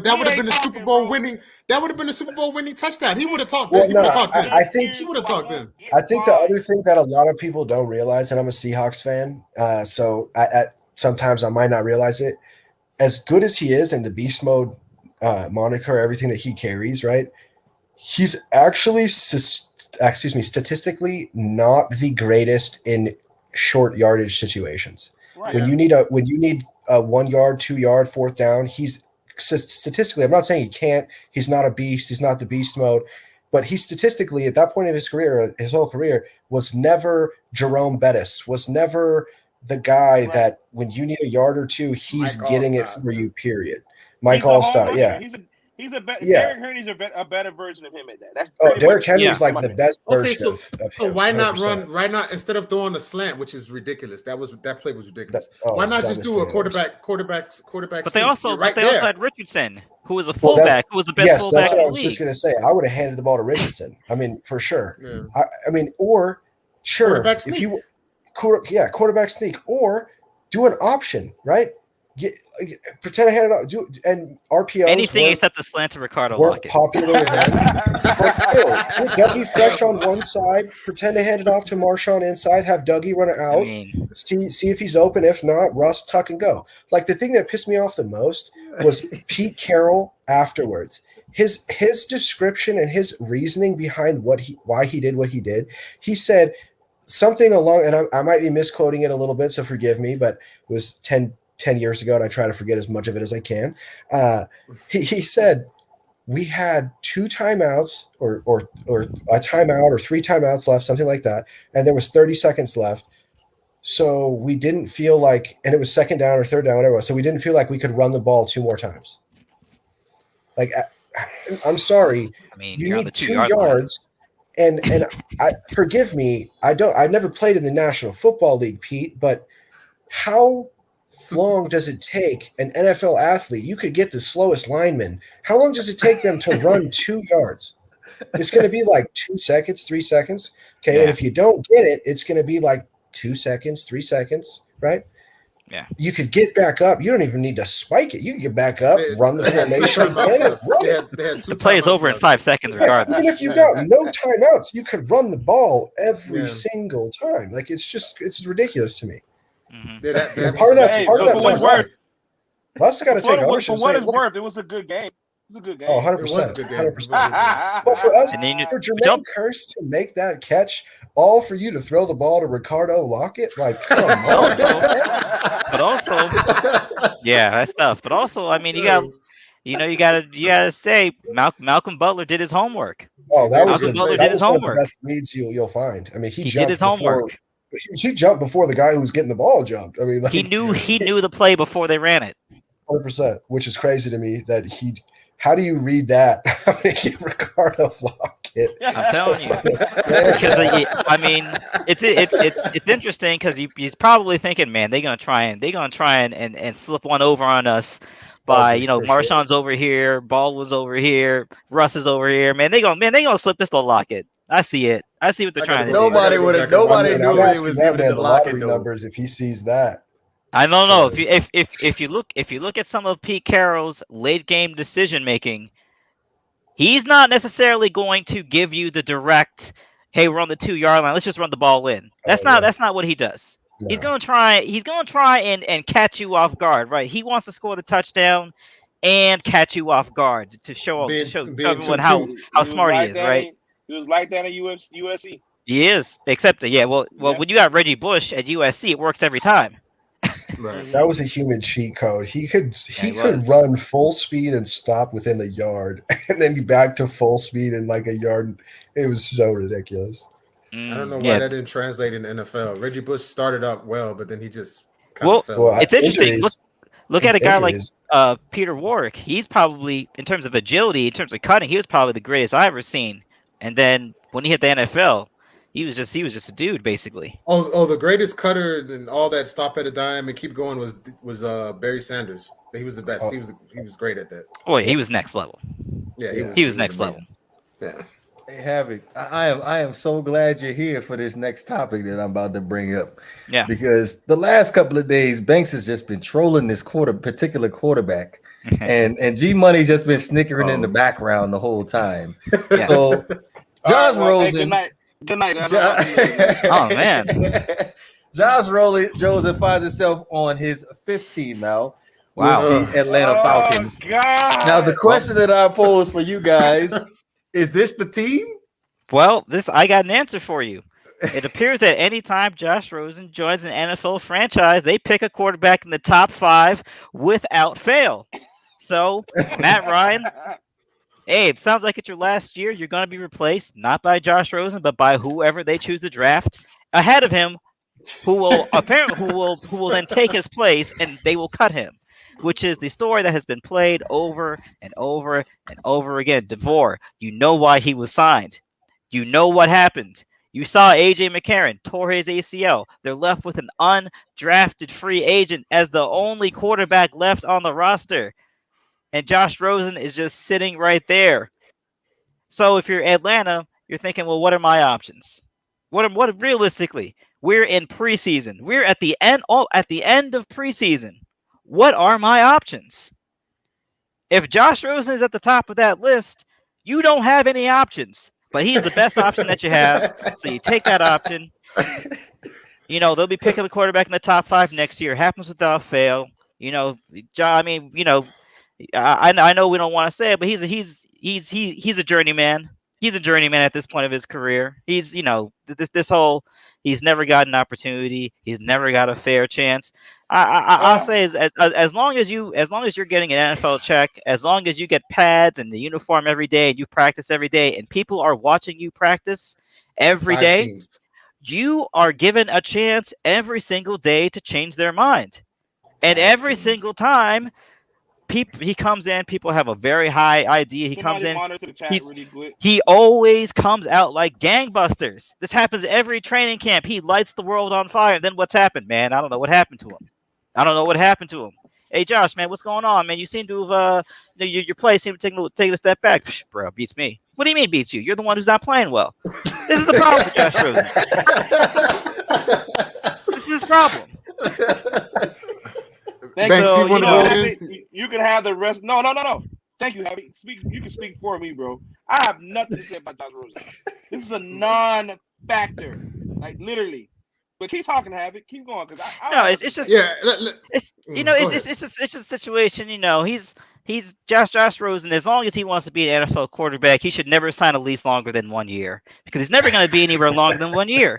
that would have been the Super Bowl winning. That would have been the Super Bowl winning touchdown. He would have talked. Well, he would have talked. I think he would have talked then. I think the other thing that a lot of people don't realize, and I'm a Seahawks fan, so sometimes I might not realize it. As good as he is, and the beast mode moniker, everything that he carries, right? He's actually statistically not the greatest in short yardage situations. Right. When you need a 1 yard, 2 yard, fourth down, he's statistically, I'm not saying he can't, he's not a beast, he's not the beast mode, but he statistically at that point in his career, his whole career, was never Jerome Bettis, was never the guy that when you need a yard or two, he's getting it for you, period. Mike Allstott, yeah. Derrick Henry's a better version of him at that. That's Derrick Henry's like the best version of him. So why not instead of throwing a slant, which is ridiculous? That play was ridiculous. Why not just do a quarterback? But they also had Richardson, who was a fullback, who was the best fullback. That's what I was just gonna say. I would have handed the ball to Richardson. I mean, for sure. Yeah. Quarterback sneak. Quarterback sneak, or do an option, right? Pretend I had it out. And RPOs. Anything except the slant to Ricardo Lockett. Popular with that. But still, put Dougie Fresh on one side. Pretend to hand it off to Marshawn inside. Have Dougie run it out. See if he's open. If not, Russ tuck and go. Like the thing that pissed me off the most was Pete Carroll afterwards. His description and his reasoning behind why he did what he did. He said something along, and I might be misquoting it a little bit, so forgive me, but it was 10 years ago, and I try to forget as much of it as I can. He said we had 2 timeouts or a timeout or 3 timeouts left, something like that, and there was 30 seconds left. So we didn't feel like, and it was second down or third down, whatever it was, so we didn't feel like we could run the ball 2 more times. Like, I'm sorry, you need 2 yards. And forgive me, I never played in the National Football League, Pete, but how long does it take an NFL athlete? You could get the slowest lineman. How long does it take them to run 2 yards? It's going to be like 2 seconds, 3 seconds. Okay. Yeah. And if you don't get it, it's going to be like 2 seconds, 3 seconds, right? Yeah. You could get back up. You don't even need to spike it. You can get back up, run the formation again. The play is over in 5 seconds regardless. Even if you got no timeouts, you could run the ball every single time. Like, it's ridiculous to me. Mm-hmm. Part of that's right. Russ got to take ownership. For what it's worth, it was a good game. It's a good game. Oh, It was a 100%. good game. It was a good game. 100%. But for us, And then for Jermaine Kearse to make that catch, all for you to throw the ball to Ricardo Lockett, like, come on. but also, yeah, that's tough. But also, I mean, you gotta say Malcolm Butler did his homework. Oh, that was Malcolm Butler that did was his one of the homework. best reads you'll find. I mean, he He jumped did his before homework. he jumped before the guy who was getting the ball jumped. I mean, like, He knew the play before they ran it. 100%, which is crazy to me that he. How do you read that? I mean, Ricardo Lockett. I'm telling you, because I mean, it's interesting because he's probably thinking, man, they're gonna try and slip one over on us by Marshawn's over here, Baldwin's over here, Russ is over here, man. They gonna slip this to Lockett. I see it. I see what they're trying to do. Nobody knew I'm he asking was that giving man it the to Lockett. lottery numbers if he sees that. I don't know if you look at some of Pete Carroll's late game decision making, he's not necessarily going to give you the direct, hey, we're on the 2-yard line, let's just run the ball in. That's not what he does. No. He's gonna try and catch you off guard, right? He wants to score the touchdown and catch you off guard to show everyone how smart he is, right? He was like that at USC. He is, except when you got Reggie Bush at USC, it works every time. Right. That was a human cheat code. He could run full speed and stop within a yard, and then be back to full speed in like a yard. It was so ridiculous. I don't know why that didn't translate in the NFL. Reggie Bush started up well, but then he just kind of fell. Well, it's interesting. Look at a guy like injuries. Peter Warwick. He's probably, in terms of agility, in terms of cutting, he was probably the greatest I've ever seen. And then when he hit the NFL, he was just a dude, basically. Oh, the greatest cutter and all that stop at a dime and keep going was Barry Sanders. He was the best. Oh. He was great at that. Boy, he was next level. Yeah, He was next level. Yeah. Hey, Havoc, I am so glad you're here for this next topic that I'm about to bring up. Yeah. Because the last couple of days, Banks has just been trolling this particular quarterback, and G Money's just been snickering in the background the whole time. Yeah. So Josh Rosen. Good night. Oh man. Josh Rosen finds himself on his 15 now. Wow. With the Atlanta Falcons. God. Now the question that I pose for you guys is: this the team? Well, I got an answer for you. It appears that anytime Josh Rosen joins an NFL franchise, they pick a quarterback in the top 5 without fail. So, Matt Ryan, hey, it sounds like it's your last year. You're going to be replaced not by Josh Rosen, but by whoever they choose to draft ahead of him, who will then take his place, and they will cut him. Which is the story that has been played over and over and over again. DeVore, you know why he was signed. You know what happened. You saw A.J. McCarron tore his ACL. They're left with an undrafted free agent as the only quarterback left on the roster. And Josh Rosen is just sitting right there. So if you're Atlanta, you're thinking, well, what are my options? What realistically? We're in preseason. We're at the end of preseason. What are my options? If Josh Rosen is at the top of that list, you don't have any options. But he's the best option that you have. So you take that option. They'll be picking the quarterback in the top 5 next year. Happens without fail. I know we don't want to say it, but he's a journeyman. He's a journeyman at this point of his career. He's he's never got an opportunity. He's never got a fair chance. I'll say as long as you're getting an NFL check, as long as you get pads and the uniform every day and you practice every day and people are watching you practice every day, you are given a chance every single day to change their mind. And every single time he comes in, people have a very high idea. He comes in. He always comes out like gangbusters. This happens every training camp. He lights the world on fire. And then what's happened, man? I don't know what happened to him. Hey, Josh, man, what's going on, man? You seem to have, your play seemed to take a step back. Psh, bro, beats me. What do you mean beats you? You're the one who's not playing well. This is the problem with Josh Rosen. This is his problem. Banks, you can have the rest. No. Thank you, Javi. You can speak for me, bro. I have nothing to say about Josh Rosen. This is a non-factor, like literally. But keep talking, Javi. Keep going, because it's just it's just a situation. He's Josh Rosen. As long as he wants to be an NFL quarterback, he should never sign a lease longer than 1 year because he's never going to be anywhere longer than 1 year.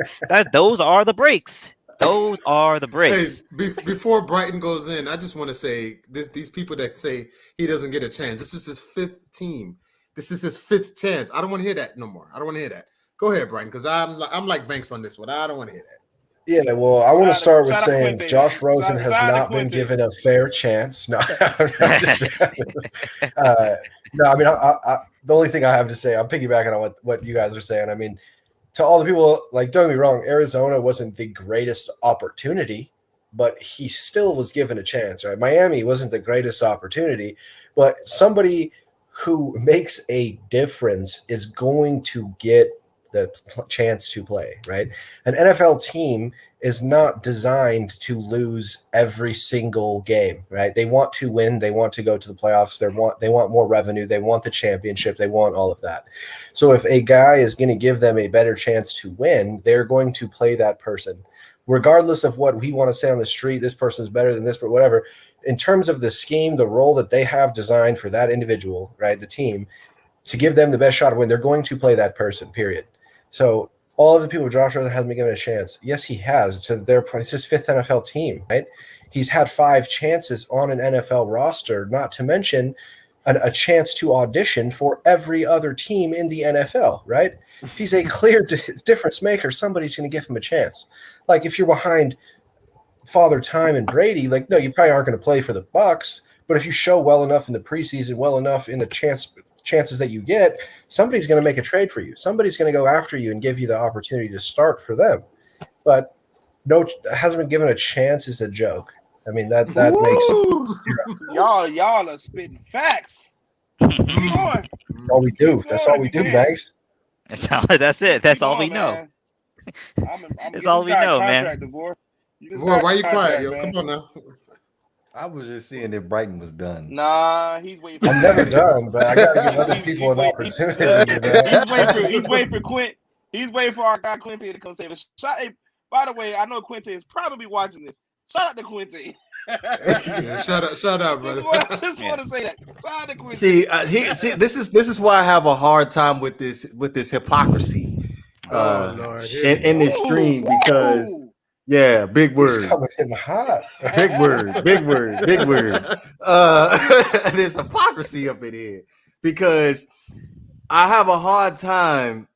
Those are the breaks. Those are the breaks. Hey, before Brighton goes in, I just want to say these people that say he doesn't get a chance. This is his 5th team. This is his 5th chance. I don't want to hear that no more. I don't want to hear that. Go ahead, Brighton, because I'm like Banks on this one. I don't want to hear that. Yeah, well, I want to start with saying Quinte. Josh Rosen has not been Quinte. given a fair chance. No, no. I mean, the only thing I have to say, I'm piggybacking on what you guys are saying. I mean, to all the people, like, don't get me wrong, Arizona wasn't the greatest opportunity, but he still was given a chance, right? Miami wasn't the greatest opportunity, but somebody who makes a difference is going to get the chance to play, right? An NFL team is not designed to lose every single game, right? They want to win. They want to go to the playoffs. They want more revenue. They want the championship. They want all of that. So if a guy is going to give them a better chance to win, they're going to play that person. Regardless of what we want to say on the street, this person's better than this, but whatever. In terms of the scheme, the role that they have designed for that individual, right, the team, to give them the best shot of win, they're going to play that person, period. So all of the people, Josh Rosen hasn't been given a chance. Yes, he has. It's his 5th NFL team, right? He's had 5 chances on an NFL roster, not to mention a chance to audition for every other team in the NFL, right? If he's a clear difference maker, somebody's going to give him a chance. Like if you're behind Father Time and Brady, like, no, you probably aren't going to play for the Bucs, but if you show well enough in the preseason, well enough in the chances that you get, somebody's going to make a trade for you. Somebody's going to go after you and give you the opportunity to start for them. But no, hasn't been given a chance is a joke. I mean, that makes y'all are spitting facts. Keep going. That's all we do. That's all we do, Banks. That's it. That's all we know. That's all we know, man. Boy, why you quiet, yo? Come on now. I was just seeing if Brighton was done. Nah, he's waiting for I'm never done, but I got to give other people an opportunity. He's waiting for Quint. He's waiting for our guy Quinte to come save us. Hey, by the way, I know Quinte is probably watching this. Shout out to Quinte. Yeah, shout out, brother. Just want to say that. Shout out to Quinte. See, this is why I have a hard time with this hypocrisy in this stream because. Yeah, big word. He's coming in hot. Big word. There's hypocrisy up in here because I have a hard time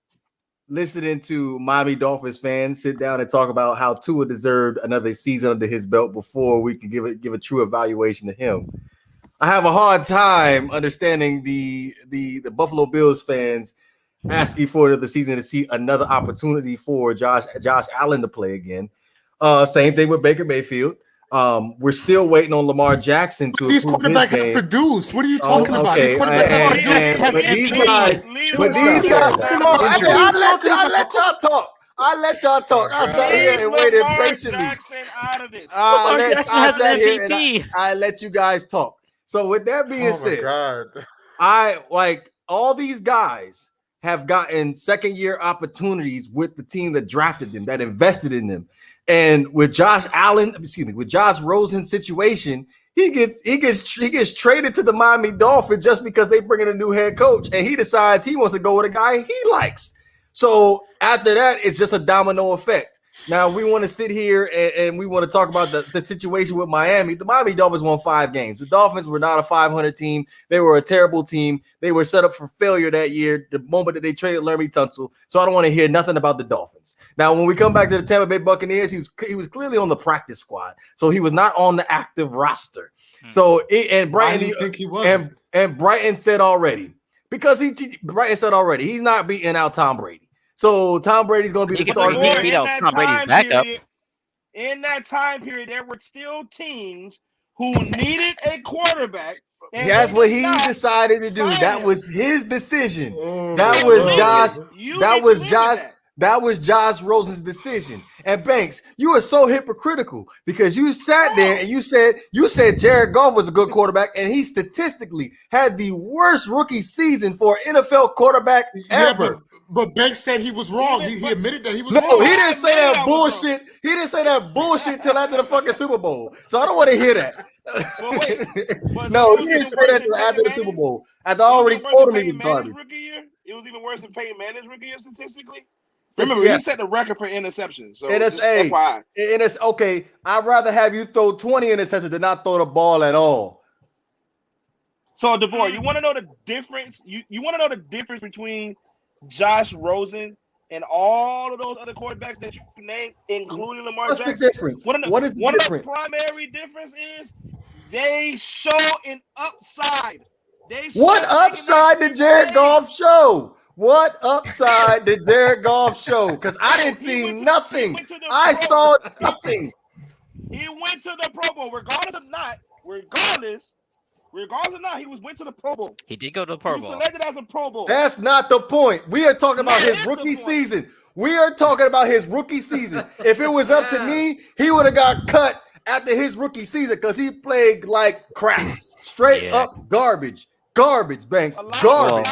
listening to Miami Dolphins fans sit down and talk about how Tua deserved another season under his belt before we can give a true evaluation to him. I have a hard time understanding the Buffalo Bills fans asking for the season to see another opportunity for Josh Allen to play again. Same thing with Baker Mayfield. We're still waiting on Lamar Jackson to these quarterbacks have produced. What are you talking about? These quarterbacks have produced. But these guys, come on, I let y'all talk. I sat here and waited patiently. I sat here and I let you guys talk. So with that being said, I like all these guys have gotten second-year opportunities with the team that drafted them, that invested in them. And with Josh Rosen's situation, he gets traded to the Miami Dolphins just because they bring in a new head coach, and he decides he wants to go with a guy he likes. So after that, it's just a domino effect. Now we want to sit here and we want to talk about the situation with Miami. The Miami Dolphins won 5 games. The Dolphins were not a 500 team. They were a terrible team. They were set up for failure that year, the moment that they traded Laremy Tunsil. So I don't want to hear nothing about the Dolphins. Now, when we come back to the Tampa Bay Buccaneers, he was clearly on the practice squad. So he was not on the active roster. So Brighton said already, because Brighton said already, he's not beating out Tom Brady. So Tom Brady's going to be the starter. He can beat out Tom Brady's backup. In that time period, there were still teams who needed a quarterback. That's what he decided to do. That was his decision. That was Josh. That was Josh Rosen's decision. And Banks, you are so hypocritical because you sat there and you said Jared Goff was a good quarterback, and he statistically had the worst rookie season for an NFL quarterback ever. But Banks said he was wrong. He admitted that he was No, wrong. he didn't say that bullshit. He didn't say that bullshit till after the fucking Super Bowl. So I don't want to hear that. No, he didn't say that till after the Super Bowl. After I already told him he was garbage. It was even worse than Peyton Manning's rookie year statistically. Remember, he set the record for interceptions. So it's okay. I'd rather have you throw 20 interceptions than not throw the ball at all. So, DeVore, you want to know the difference? You want to know the difference between Josh Rosen and all of those other quarterbacks that you named, including Lamar Jackson? What's the difference? What is the difference? The primary difference is they show an upside. What upside did Jared Goff show? What upside did Jared Goff show? Because I didn't see nothing. I saw nothing. He went to the Pro Bowl, regardless of not, he went to the Pro Bowl. He did go to the Pro Bowl. He was selected as a Pro Bowl. That's not the point. We are talking about his rookie season. We are talking about his rookie season. If it was up to me, he would have got cut after his rookie season because he played like crap. Straight up garbage. Garbage, Banks. Garbage.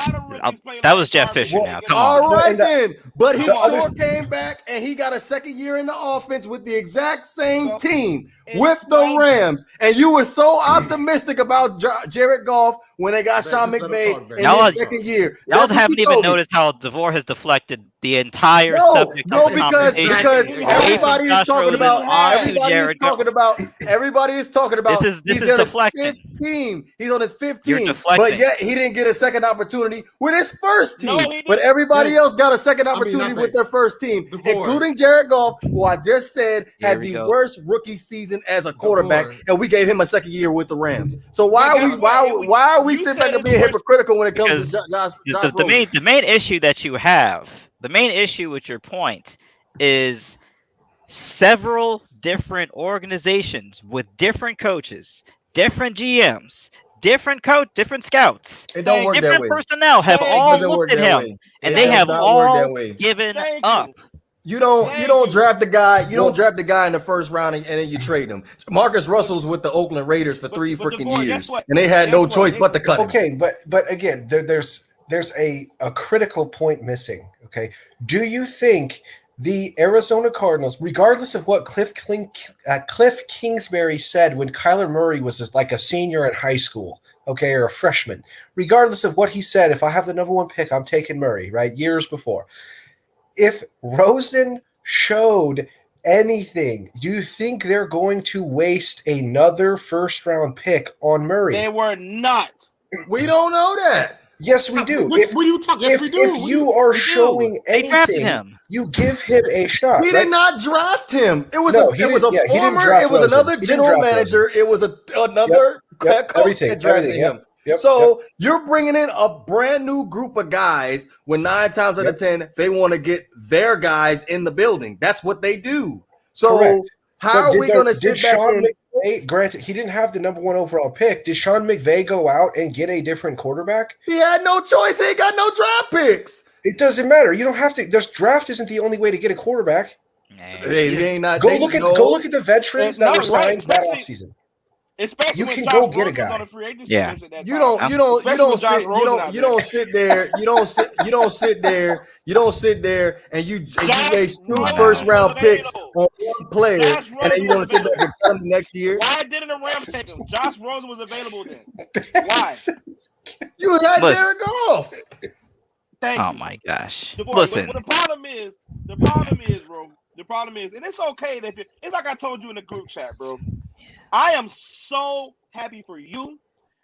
That was Jeff Fisher now. Come on. All right, then. But he still came back, and he got a second year in the offense with the exact same team with the Rams. And you were so optimistic about Jared Goff when they got Sean McVay in his second year. Y'all haven't even noticed how DeVore has deflected the entire subject of the conversation. Because everybody is talking about this is deflecting. He's on his 15th, but yet he didn't get a second opportunity with his first team. But everybody else got a second opportunity with their first team, including Jared Goff, who I just said had the worst rookie season as a quarterback, and we gave him a second year with the Rams. So why are we sitting back and being hypocritical when it comes to Josh Rosen? The main issue that you have, the main issue with your point is several different organizations with different coaches, different GMs, different scouts, it don't work different that way. personnel have all looked at him, and they have all given up. You don't draft the guy. You don't draft the guy in the first round and then you trade him. Marcus Russell's with the Oakland Raiders for 3 freaking years, and they had no choice but to cut him. Okay, but again, there's a critical point missing. Okay, do you think the Arizona Cardinals, regardless of what Cliff Kingsbury said when Kyler Murray was just like a senior in high school, okay, or a freshman, regardless of what he said, if I have the number one pick, I'm taking Murray, right? Years before. If Rosen showed anything, do you think they're going to waste another first-round pick on Murray? They were not. We don't know that. Yes, we do. What are you talking? Yes, we do. If you are showing anything, you give him a shot. We did not draft him. It was he was another general manager. It was another coach that drafted him. So you're bringing in a brand new group of guys when 9 times out of 10 they want to get their guys in the building. That's what they do. So how are we going to sit back and granted, he didn't have the number 1 overall pick. Did Sean McVay go out and get a different quarterback? He had no choice. He ain't got no draft picks. It doesn't matter. You don't have to. This draft isn't the only way to get a quarterback. They ain't not. Go look at the veterans that were signed that offseason. Especially you can go get a guy. You don't sit there and you waste 2 first-round picks on one player, and then you want to sit there and come next year. Why didn't the Rams take him? Josh Rosen was available then. Why? You had Jared Goff. Oh my gosh! Listen, the problem is, bro. The problem is, and it's okay that it's like I told you in the group chat, bro. I am so happy for you,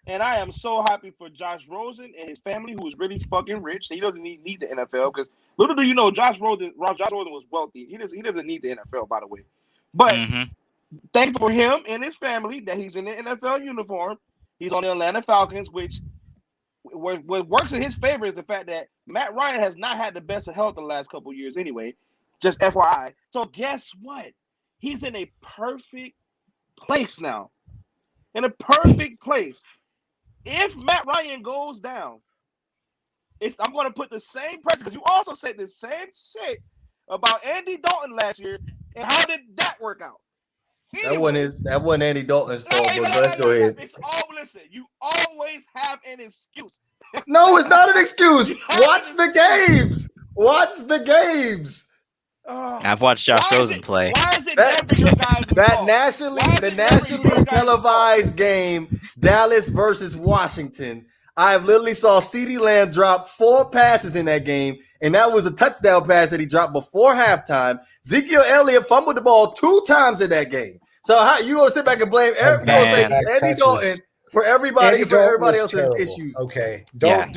and I am so happy for Josh Rosen and his family, who is really fucking rich. He doesn't need the NFL because little do you know, Josh Rosen was wealthy. He doesn't need the NFL, by the way. But thankful for him and his family that he's in the NFL uniform. He's on the Atlanta Falcons, which what works in his favor is the fact that Matt Ryan has not had the best of health the last couple of years anyway. Just FYI. So guess what? He's in a perfect place now. In a perfect place. If Matt Ryan goes down, I'm going to put the same pressure, because you also said the same shit about Andy Dalton last year, and how did that work out? That wasn't Andy Dalton's fault, but let's go ahead. It's all listen. You always have an excuse. No, it's not an excuse. Watch the games. Watch the games. I've watched Josh Rosen play. Why is it never your guys' fault? nationally televised game, Dallas versus Washington. I have literally saw CeeDee Lamb drop 4 passes in that game, and that was a touchdown pass that he dropped before halftime. Ezekiel Elliott fumbled the ball 2 times in that game. So how you gonna sit back and blame Andy Dalton for everybody else's issues? Okay, don't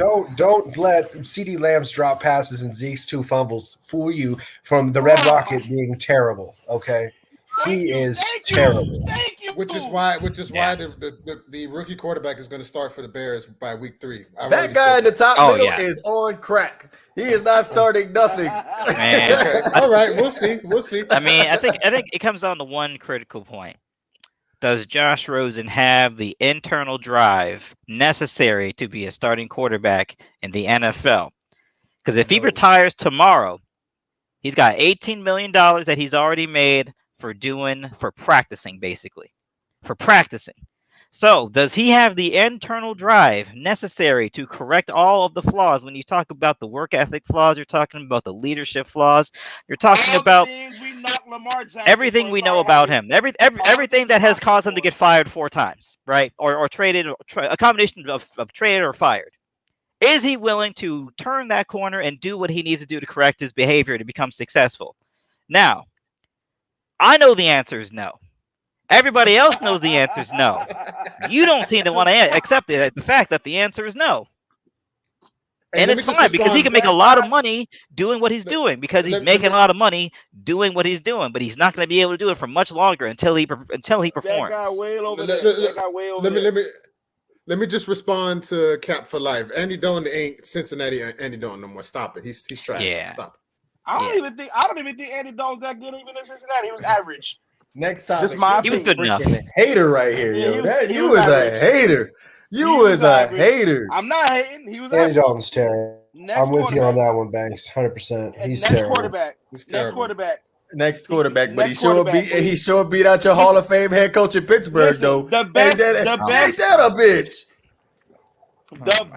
let CeeDee Lamb's drop passes and Zeke's 2 fumbles fool you from the Red Rocket being terrible. Okay, he is terrible. Thank you. Which is why the rookie quarterback is going to start for the Bears by week 3. That guy in the top middle is on crack. He is not starting nothing. Man. Okay. All right, we'll see. I mean, I think it comes down to one critical point. Does Josh Rosen have the internal drive necessary to be a starting quarterback in the NFL? Because if he retires tomorrow, he's got $18 million that he's already made for practicing, basically. For practicing. So, does he have the internal drive necessary to correct all of the flaws? When you talk about the work ethic flaws, you're talking about the leadership flaws, you're talking about everything we know about him, everything that has caused him to get fired 4 times, right? Or traded, a combination of traded or fired. Is he willing to turn that corner and do what he needs to do to correct his behavior to become successful? Now, I know the answer is no. Everybody else knows the answer is no. You don't seem to want to accept the fact that the answer is no. And it's fine because he can make a lot of money doing what he's doing because he's making a lot of money doing what he's doing, but he's not going to be able to do it for much longer until he performs. Let me just respond to Cap for life. Andy Dalton ain't Cincinnati Andy Dalton no more. Stop it. He's trash. Yeah. Stop it. I don't even think Andy Dalton's that good even in Cincinnati. He was average. Next time, he was good enough. Hater right here, Yeah, you was a hater. You was a hater. I'm not hating. He was Andy Dalton's terrible. I'm with you on that one, Banks. 100%. He's terrible. Next quarterback, but he sure beat out your Hall of Fame head coach in Pittsburgh, though. The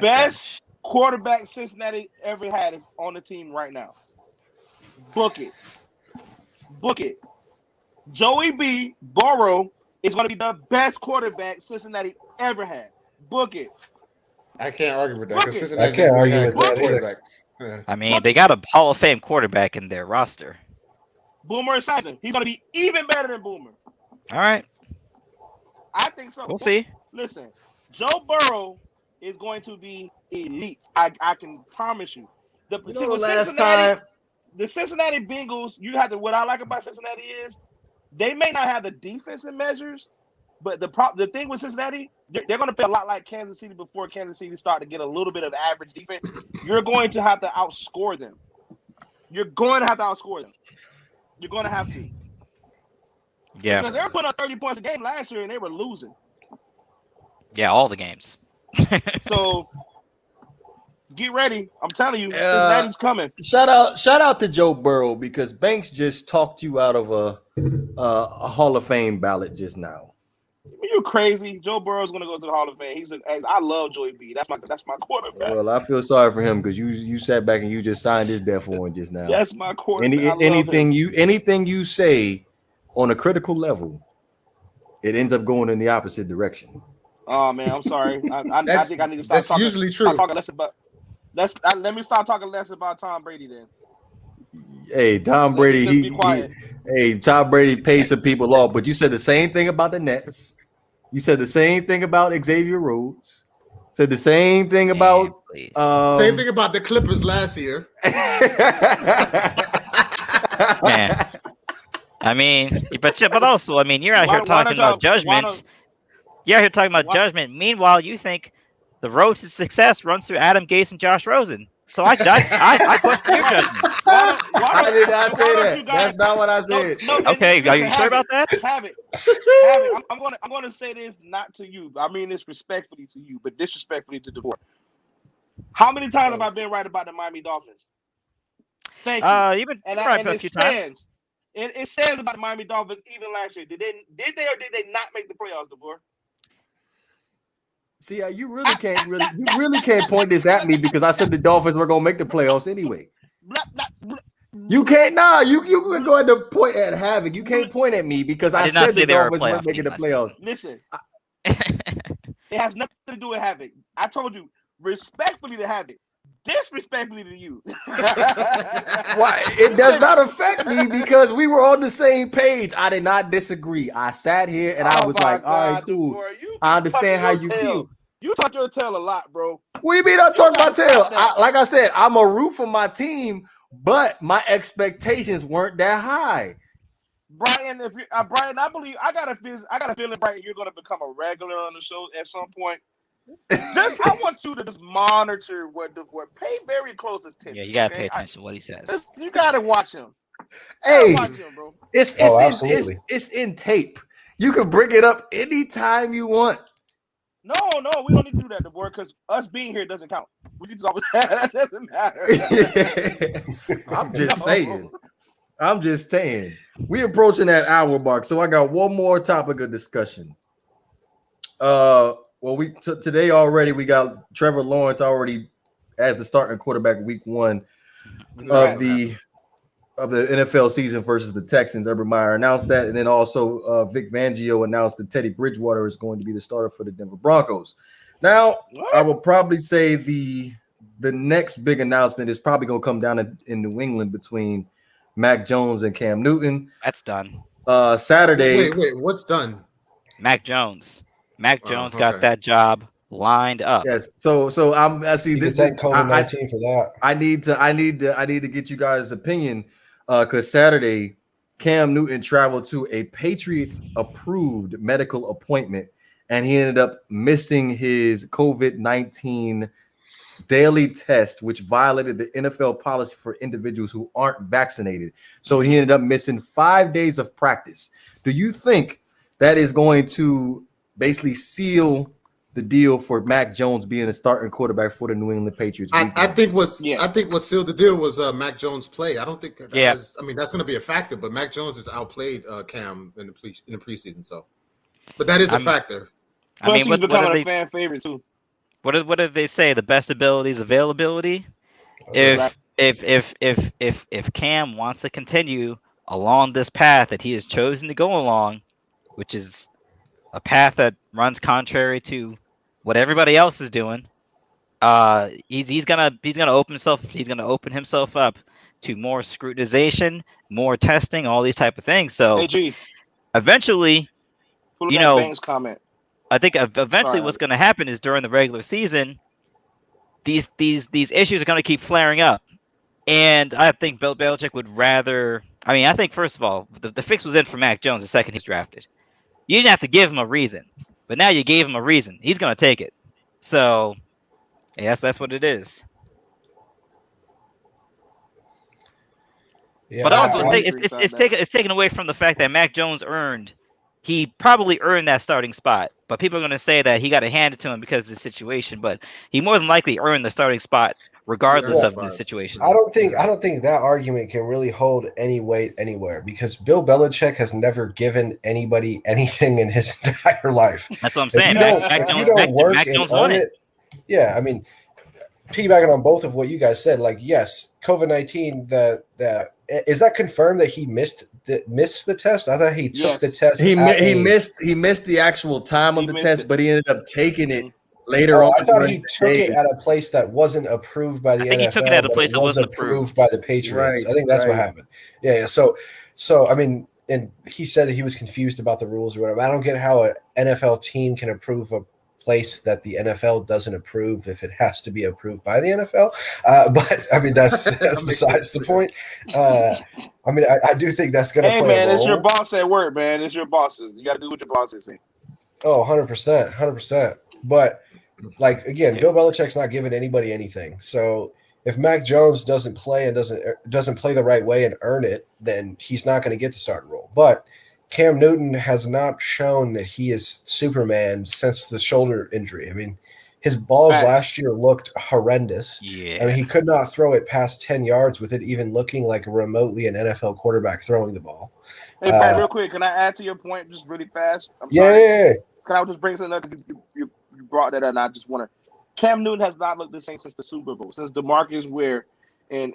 best quarterback Cincinnati ever had is on the team right now. Book it. Joey B. Burrow is going to be the best quarterback Cincinnati ever had. Book it. I can't argue with that. I can't argue with that either. Yeah. I mean, they got a Hall of Fame quarterback in their roster. Boomer Esiason. He's going to be even better than Boomer. All right. I think so. We'll see. Listen, Joe Burrow is going to be elite. I can promise you. The Cincinnati Bengals, what I like about Cincinnati is they may not have the defensive measures, but the thing with Cincinnati, they're going to play a lot like Kansas City before Kansas City start to get a little bit of average defense. You're going to have to outscore them. You're going to have to. Yeah. Because they were putting up 30 points a game last year and they were losing. Yeah, all the games. So get ready. I'm telling you, Cincinnati's coming. Shout out to Joe Burrow because Banks just talked you out of a Hall of Fame ballot just now. You crazy? Joe Burrow's gonna go to the Hall of Fame. I love Joey B. That's my quarterback. Well, I feel sorry for him because you sat back and you just signed his death warrant just now. That's my quarterback. Anything you say on a critical level, it ends up going in the opposite direction. Oh man, I'm sorry. I think I need to stop. That's usually true. Talking less about. Let me start talking less about Tom Brady then. Hey, Tom Brady. Tom Brady pays some people off, but you said the same thing about the Nets. You said the same thing about Xavier Rhodes. Said the same thing about same thing about the Clippers last year. Man. I mean, but also, I mean, you're out here talking about judgments. You're out here talking about judgment. Meanwhile, you think the road to success runs through Adam Gase and Josh Rosen. So I question your judgment. I did not say that. That's not what I said. Okay, are you sure about that? Have it. I'm going to say this not to you. I mean this respectfully to you, but disrespectfully to the board. How many times have I been right about the Miami Dolphins? Thank you. You've been And right a it few times. stands. It stands about the Miami Dolphins even last year. Did they or did they not make the playoffs, DeBoer? See, you really can't point this at me because I said the Dolphins were gonna make the playoffs anyway. Blah, blah, blah. You can't. Nah, you can go ahead and point at Havoc. You can't point at me because I did not said say the they were a Dolphins playoff weren't making the team last playoffs. Listen, it has nothing to do with Havoc. I told you respectfully to Havoc, disrespectfully to you. Why? It does not affect me because we were on the same page. I did not disagree. I sat here and I was like, all right, cool. Boy, I understand how you feel. You talk your tail a lot, bro. What do you mean I talk my tail? Like I said, I'm a root for my team, but my expectations weren't that high. Brian, if you, Brian, I believe I got a feeling, Brian, you're going to become a regular on the show at some point. I want you to just monitor what pay very close attention. Yeah, you gotta pay attention to what he says. You gotta watch him. Hey, watch him, bro. It's in tape. You can bring it up anytime you want. No, we don't need to do that, DeBoer, because us being here doesn't count. We can just always that doesn't matter. I'm just saying. We approaching that hour mark, so I got one more topic of discussion. Well, today already we got Trevor Lawrence already as the starting quarterback week 1 of the NFL season versus the Texans. Urban Meyer announced that, and then also Vic Fangio announced that Teddy Bridgewater is going to be the starter for the Denver Broncos. Now, I will probably say the next big announcement is probably going to come down in New England between Mac Jones and Cam Newton. That's done. Saturday. Wait, what's done? Mac Jones got that job lined up. Yes. So I see this. Thank COVID-19 for that. I need to get you guys' opinion because Saturday Cam Newton traveled to a Patriots approved medical appointment and he ended up missing his COVID-19 daily test, which violated the NFL policy for individuals who aren't vaccinated. So he ended up missing 5 days of practice. Do you think that is going to basically seal the deal for Mac Jones being a starting quarterback for the New England Patriots? I think what sealed the deal was Mac Jones' play. I don't think that's going to be a factor, but Mac Jones has outplayed Cam in the preseason. So, but that is a factor. I mean, he's becoming a fan favorite too. What did they say? The best ability is availability. If Cam wants to continue along this path that he has chosen to go along, which is a path that runs contrary to what everybody else is doing, he's gonna open himself up to more scrutinization, more testing, all these type of things. So eventually, Banks comment. I think eventually what's going to happen is during the regular season, these issues are going to keep flaring up, and I think Bill Belichick would rather. I mean, I think first of all, the fix was in for Mac Jones the second he's drafted. You didn't have to give him a reason, but now you gave him a reason. He's going to take it. So, yeah, that's what it is. Yeah, but also, it's taken away from the fact that Mac Jones he probably earned that starting spot. But people are going to say that he got to hand it to him because of the situation. But he more than likely earned the starting spot regardless of the situation. I don't think that argument can really hold any weight anywhere because Bill Belichick has never given anybody anything in his entire life. That's what I'm saying. If you don't work and earn it, yeah, I mean, piggybacking on both of what you guys said, like, yes, COVID-19, is that confirmed that he missed the test? I thought he took the test. He missed the actual time of the test, but he ended up taking it later on. I thought he took it at a place that wasn't approved by the NFL. He took it at a place that wasn't approved by the Patriots. Right, I think that's what happened. Yeah. So I mean, and he said that he was confused about the rules or whatever. I don't get how an NFL team can approve a place that the NFL doesn't approve if it has to be approved by the NFL. But I mean, that's besides the point. I mean, I do think that's going to play a role. Hey, man, it's your boss at work, man. It's your bosses. You got to do what your boss is saying. Oh, 100%. But, like, again, Bill Belichick's not giving anybody anything. So if Mac Jones doesn't play and doesn't play the right way and earn it, then he's not going to get the starting role. But Cam Newton has not shown that he is Superman since the shoulder injury. I mean, His balls Facts. last year looked horrendous. Yeah. I mean, he could not throw it past 10 yards with it even looking like remotely an NFL quarterback throwing the ball. Hey, Pat, real quick, can I add to your point just really fast? I'm Yeah, sorry. yeah, yeah. Can I just bring something up? You brought that up, and I just want to. Cam Newton has not looked the same since the Super Bowl, since DeMarcus Ware and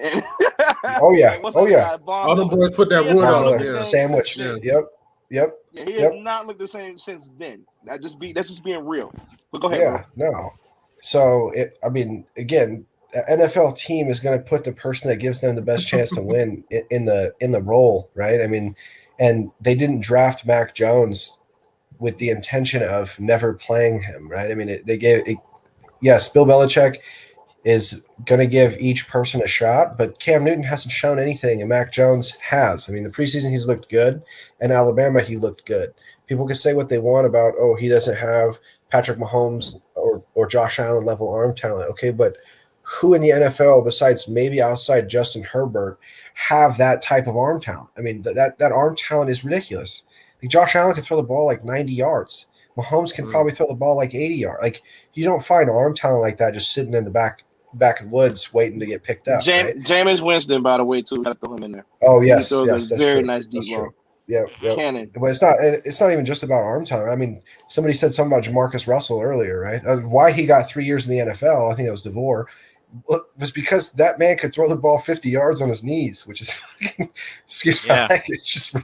Oh, yeah. what's Oh, that yeah. guy, Von All them Miller. boys put that He has wood not on looked them. the Yeah. same Sandwiched. since then. Yep. Yeah, he Yep. has not looked the same since then. That's just being real. But go ahead, Yeah, bro. no. So, I mean, again, an NFL team is going to put the person that gives them the best chance to win in the role, right? I mean, and they didn't draft Mac Jones with the intention of never playing him, right? I mean, yes, Bill Belichick is going to give each person a shot, but Cam Newton hasn't shown anything, and Mac Jones has. I mean, the preseason he's looked good, and Alabama he looked good. People can say what they want about, oh, he doesn't have Patrick Mahomes or Josh Allen level arm talent. Okay, but who in the NFL besides maybe outside Justin Herbert have that type of arm talent? I mean, that arm talent is ridiculous. Like Josh Allen can throw the ball like 90 yards. Mahomes can probably throw the ball like 80 yards. Like you don't find arm talent like that just sitting in the back of the woods waiting to get picked up. Right? Jameis Winston, by the way, too. Got to throw him in there. Oh He yes, throws yes, a that's very true. nice deep That's ball. true. Yeah. Cannon. But it's not even just about arm talent. I mean, somebody said something about Jamarcus Russell earlier, right? Why he got 3 years in the NFL, I think it was DeVore, was because that man could throw the ball 50 yards on his knees, which is fucking, excuse me, like, it's just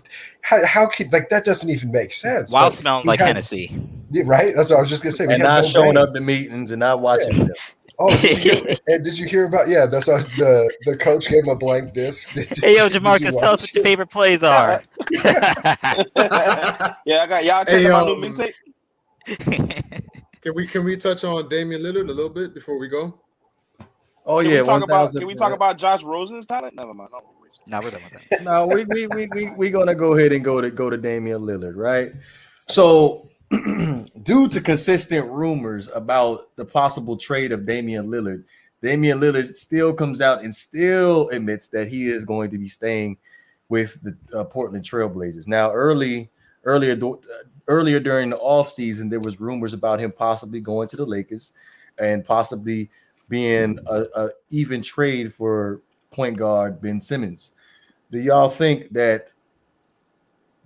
how could like that doesn't even make sense. While But smelling he like had- Hennessy. Yeah, right? That's what I was just gonna say. We And had not no showing brain. up to meetings and not watching them. Oh, did you hear about? Yeah, that's how the coach gave him a blank disc. Hey, yo, Jamarcus, tell us what your favorite plays are. Yeah, I got y'all checking my new mixtape. Can we touch on Damian Lillard a little bit before we go? Oh Can yeah, we talk about? 1,000. Can we talk about Josh Rosen's talent? Never mind. No, we're done with that. No, we gonna go ahead and go to Damian Lillard, right? So, due to consistent rumors about the possible trade of Damian Lillard still comes out and still admits that he is going to be staying with the Portland Trailblazers. Now, earlier during the offseason, there was rumors about him possibly going to the Lakers and possibly being a even trade for point guard Ben Simmons. Do y'all think that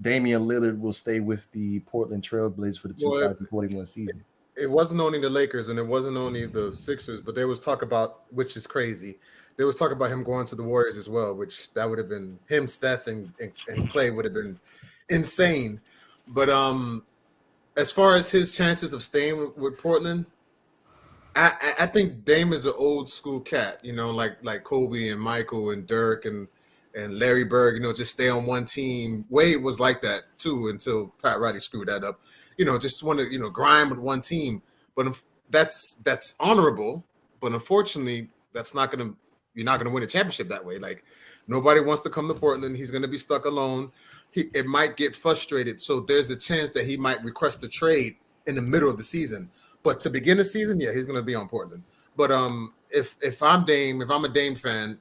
Damian Lillard will stay with the Portland Trailblazers for the 2021 season? It wasn't only the Lakers and it wasn't only the Sixers, but there was talk about, which is crazy, there was talk about him going to the Warriors as well, which that would have been him, Steph, and Clay would have been insane. But as far as his chances of staying with Portland, I think Dame is an old school cat, you know, like Kobe and Michael and Dirk and Larry Bird, you know, just stay on one team. Wade was like that too until Pat Riley screwed that up. You know, just want to, you know, grind with one team. But that's honorable. But unfortunately, you're not gonna win a championship that way. Like nobody wants to come to Portland. He's gonna be stuck alone. It might get frustrated. So there's a chance that he might request a trade in the middle of the season. But to begin the season, yeah, he's gonna be on Portland. But if I'm a Dame fan,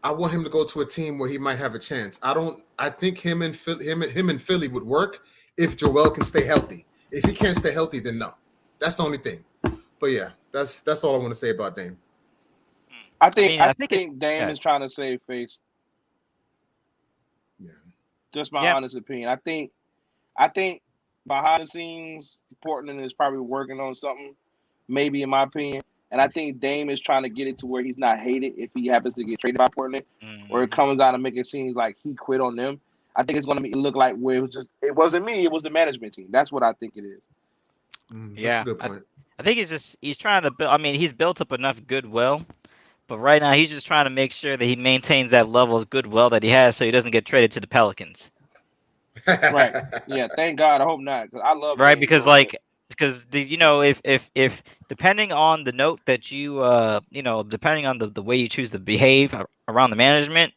I want him to go to a team where he might have a chance. I think him and Philly would work if Joel can stay healthy. If he can't stay healthy, then no. That's the only thing. But yeah, that's all I want to say about Dame. I think Dame is trying to save face. Yeah. Just my honest opinion. I think behind the scenes, Portland is probably working on something, maybe in my opinion. And I think Dame is trying to get it to where he's not hated if he happens to get traded by Portland, or it comes out and make it seem like he quit on them. I think it's going to look like where it wasn't me, it was the management team. That's what I think it is. That's a good point. I think he's trying to build. I mean, he's built up enough goodwill, but right now he's just trying to make sure that he maintains that level of goodwill that he has, so he doesn't get traded to the Pelicans. Right? Yeah. Thank God. I hope not. Cause I love right Dame, because bro. if depending on the note that depending on the way you choose to behave around the management,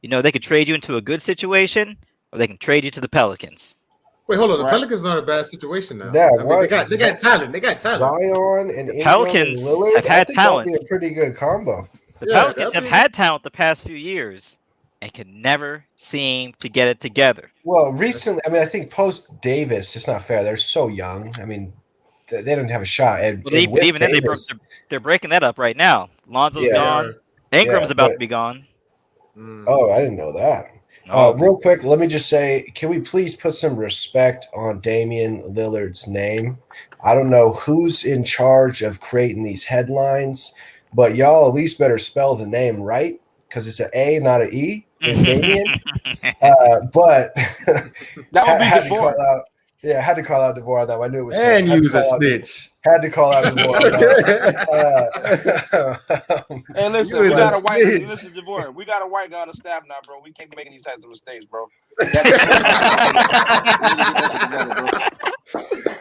they could trade you into a good situation or they can trade you to the Pelicans. Wait, hold on. The Pelicans are in a bad situation now. Yeah, they got talent. They got talent. Zion and the Pelicans and Lillard, have had I think talent. That'd be a pretty good combo. The Pelicans have had talent the past few years and can never seem to get it together. Well, recently, I mean, I think post Davis, it's not fair. They're so young. I mean, they didn't have a shot. And, But and with even then, Davis, they're breaking that up right now. Lonzo's Yeah. gone. Ingram's about to be gone. Oh, I didn't know that. Oh, Real quick, let me just say, can we please put some respect on Damian Lillard's name? I don't know who's in charge of creating these headlines, but y'all at least better spell the name right because it's an A, not an E in Damian. But That would be had to DeVore. call out. Yeah, had to call out DeVore on that one. I knew it was And him. Had to use a call out- snitch. Had to call out DeVore on that. Hey, listen, You we is got a a white. snitch. Listen, DeVore, we got a white guy on the staff now, bro. We can't be making these types of mistakes, bro.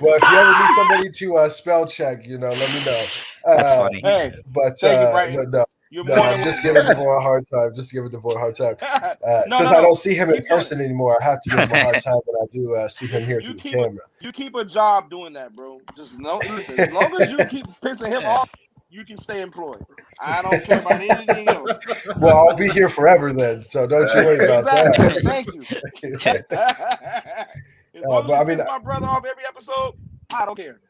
Well, if you ever need somebody to spell check, let me know. That's funny. Hey, But thank you, Brighton. no, you're no, more I'm than just giving DeVore a hard time. Just giving DeVore a hard time. No, Since no, I don't see him in Keep doing person anymore, I have to give him a hard time when I do see him here You through the keep camera. You keep a job doing that, bro. Just listen. As long as you keep pissing him off, you can stay employed. I don't care about anything else. Well, I'll be here forever then, so don't you worry about Exactly. Thank you. that. As long but I as you mean, piss my brother off every episode, I don't care.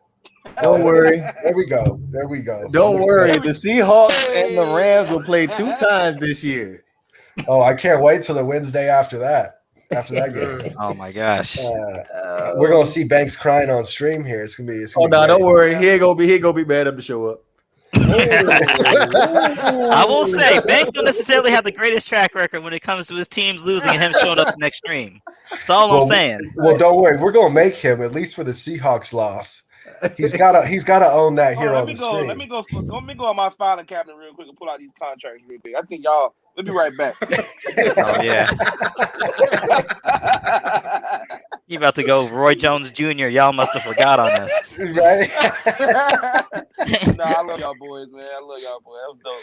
Don't worry. There we go. There we go. Don't I'm worry. excited. The Seahawks and the Rams will play 2 times this year. Oh, I can't wait till the Wednesday after that. After that game. Oh my gosh. We're gonna see Banks crying on stream here. It's gonna be. Oh no, don't worry. He ain't gonna be mad up to show up. I will say, Banks don't necessarily have the greatest track record when it comes to his teams losing and him showing up the next stream. That's all I'm saying. Well, don't worry. We're gonna make him at least for the Seahawks loss. He's gotta own that here on the stream. Let me go on my filing cabinet real quick and pull out these contracts real quick. I think y'all. We'll be right back. Oh yeah. You about to go Roy Jones Jr. Y'all must have forgot on us. Right? Nah, I love y'all boys, man. I love y'all boys. That was dope.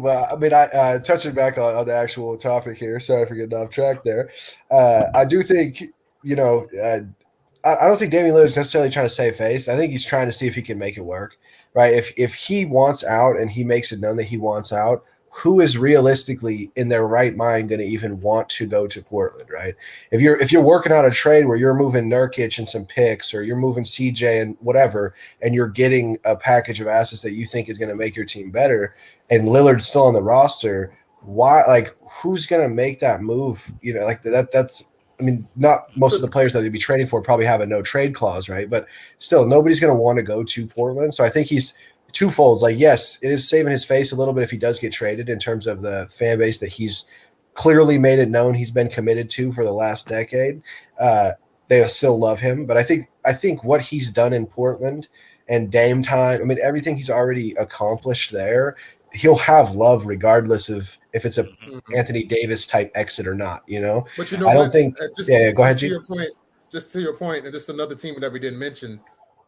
Well, I mean, I touching back on the actual topic here. Sorry for getting off track there. I do think, I don't think Damian Lillard is necessarily trying to save face. I think he's trying to see if he can make it work, right? If he wants out and he makes it known that he wants out, who is realistically in their right mind going to even want to go to Portland, right? If you're working out a trade where you're moving Nurkic and some picks, or you're moving CJ and whatever, and you're getting a package of assets that you think is going to make your team better, and Lillard's still on the roster, why? Like, who's going to make that move? That's. I mean, not most of the players that they'd be trading for probably have a no trade clause, right? But still, nobody's going to want to go to Portland. So I think he's twofold. Like, yes, it is saving his face a little bit if he does get traded in terms of the fan base that he's clearly made it known he's been committed to for the last decade. They still love him. But I think what he's done in Portland and Dame time, I mean, everything he's already accomplished there, he'll have love regardless of if it's a Anthony Davis type exit or not, But I don't think go ahead, to your point, and just another team that we didn't mention,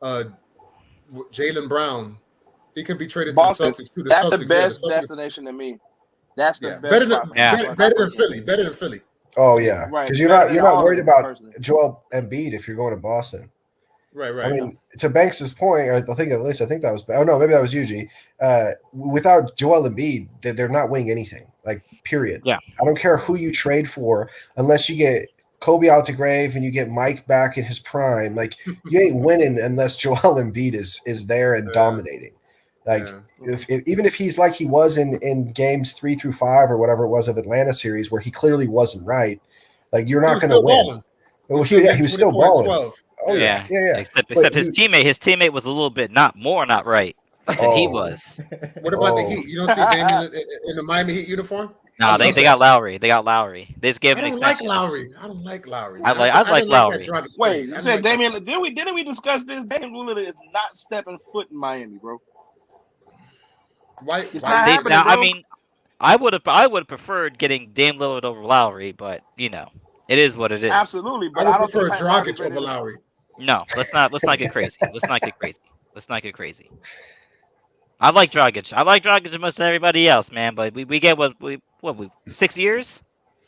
Jalen Brown, he can be traded Boston. to the Celtics. That's the Yeah, best Celtics. destination to me. That's the best. better spot than for better than me. Philly. Better than Philly. Oh yeah, Right. because you're Better than not all worried of them, about personally. Joel Embiid if you're going to Boston. Right. I mean, to Banks's point, or I think that was. Oh no, maybe that was Yuji. Without Joel Embiid, they're not winning anything. Like, period. Yeah. I don't care who you trade for, unless you get Kobe out the grave and you get Mike back in his prime. Like, you ain't winning unless Joel Embiid is there and dominating. Like, even if he's like he was in games 3 through 5 or whatever it was of Atlanta series where he clearly wasn't right, like, you're not going to win. Well, he was still balling. 12. Oh Yeah. yeah. Except But his teammate was a little bit not right than he was. What about the Heat? You don't see Damian in the Miami Heat uniform? No, they got Lowry. They just gave I an don't like extension. Lowry. I don't like Lowry. I like Lowry. Wait, you said Damian? Didn't we discuss this? Damian Lillard is not stepping foot in Miami, bro. Why? It's not happening, Now, bro. I mean, I would have preferred getting Dame Lillard over Lowry, but it is what it is. Absolutely, but I I would don't prefer think Dragic Miami's over Lowry. No, let's not get crazy. Let's not get crazy. I like Dragic. I like Dragic as much as everybody else, man. But we get what 6 years?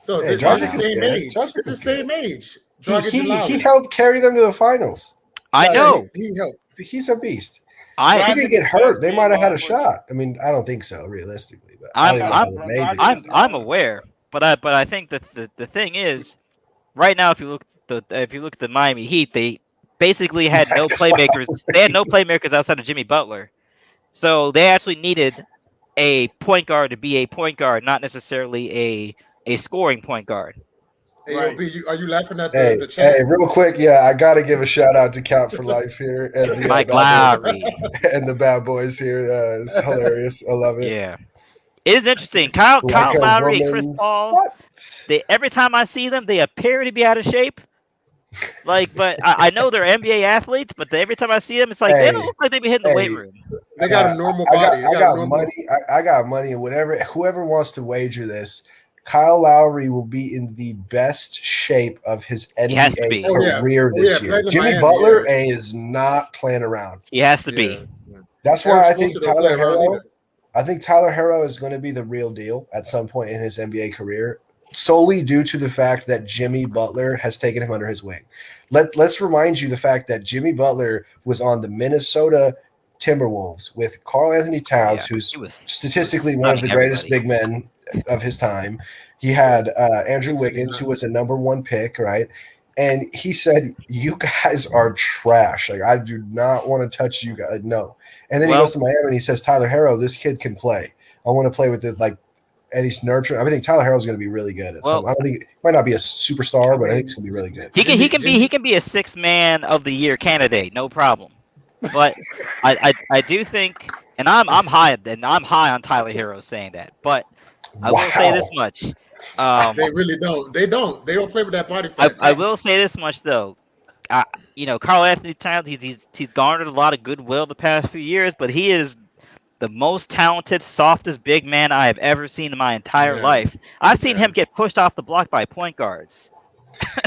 No, Hey, they're the Dragic is same good. age. Dragic They're the is same age. Dragic and He Lowry. helped carry them to the finals. I know. He helped. He's a beast. I If he Dragic didn't get is hurt, best they man might have had a ball shot. I mean, I don't think so, realistically. But I don't even know how they made it. I'm aware, but I think that the thing is, right now, if you look at the Miami Heat, basically had no playmakers. They had no playmakers outside of Jimmy Butler. So they actually needed a point guard to be a point guard, not necessarily a scoring point guard. Hey, Right. Yo, B, are you laughing at Hey, the chat? real quick, yeah, I got to give a shout out to Count for Life here and the Mike Bad Boys, Lowry. and the Bad Boys here. It's hilarious. I love it. Yeah. It is interesting. Kyle Like a Lowry and Chris woman's Paul, butt. every time I see them, they appear to be out of shape. But I know they're NBA athletes, but every time I see them, it's like they Hey, don't look like they be hitting the weight room. They got a normal I body. got, They I got a got normal- money. I got money, and whoever wants to wager this, Kyle Lowry will be in the best shape of his He has to NBA be. career this year. playing in Jimmy Miami, Butler is not playing around. He has to Yeah, be. yeah. That's Eric why I think Spoelstra don't play Tyler around Hero. either. I think Tyler Hero is going to be the real deal at some point in his NBA career, solely due to the fact that Jimmy Butler has taken him under his wing. Let's remind you the fact that Jimmy Butler was on the Minnesota Timberwolves with Karl Anthony Towns, Yeah, who's he was statistically one of the stunning greatest everybody. big men of his time. He had Andrew Wiggins, who was a number one pick, right? And he said, "You guys are trash. Like, I do not want to touch you guys. No." And then he Well- goes to Miami and he says, "Tyler Hero, this kid can play. I want to play with this." Like, and he's nurturing. I think Tyler Hero's going to be really good at some. I don't think he might not be a superstar, but I think he's going to be really good. He can be a 6th man of the year candidate, no problem. But I do think, and I'm high on Tyler Hero saying that. But I will say this much. They really don't. They don't play with that body fat. I will say this much though. Karl Anthony Towns, he's garnered a lot of goodwill the past few years, but he is the most talented, softest big man I have ever seen in my entire life. I've seen him get pushed off the block by point guards.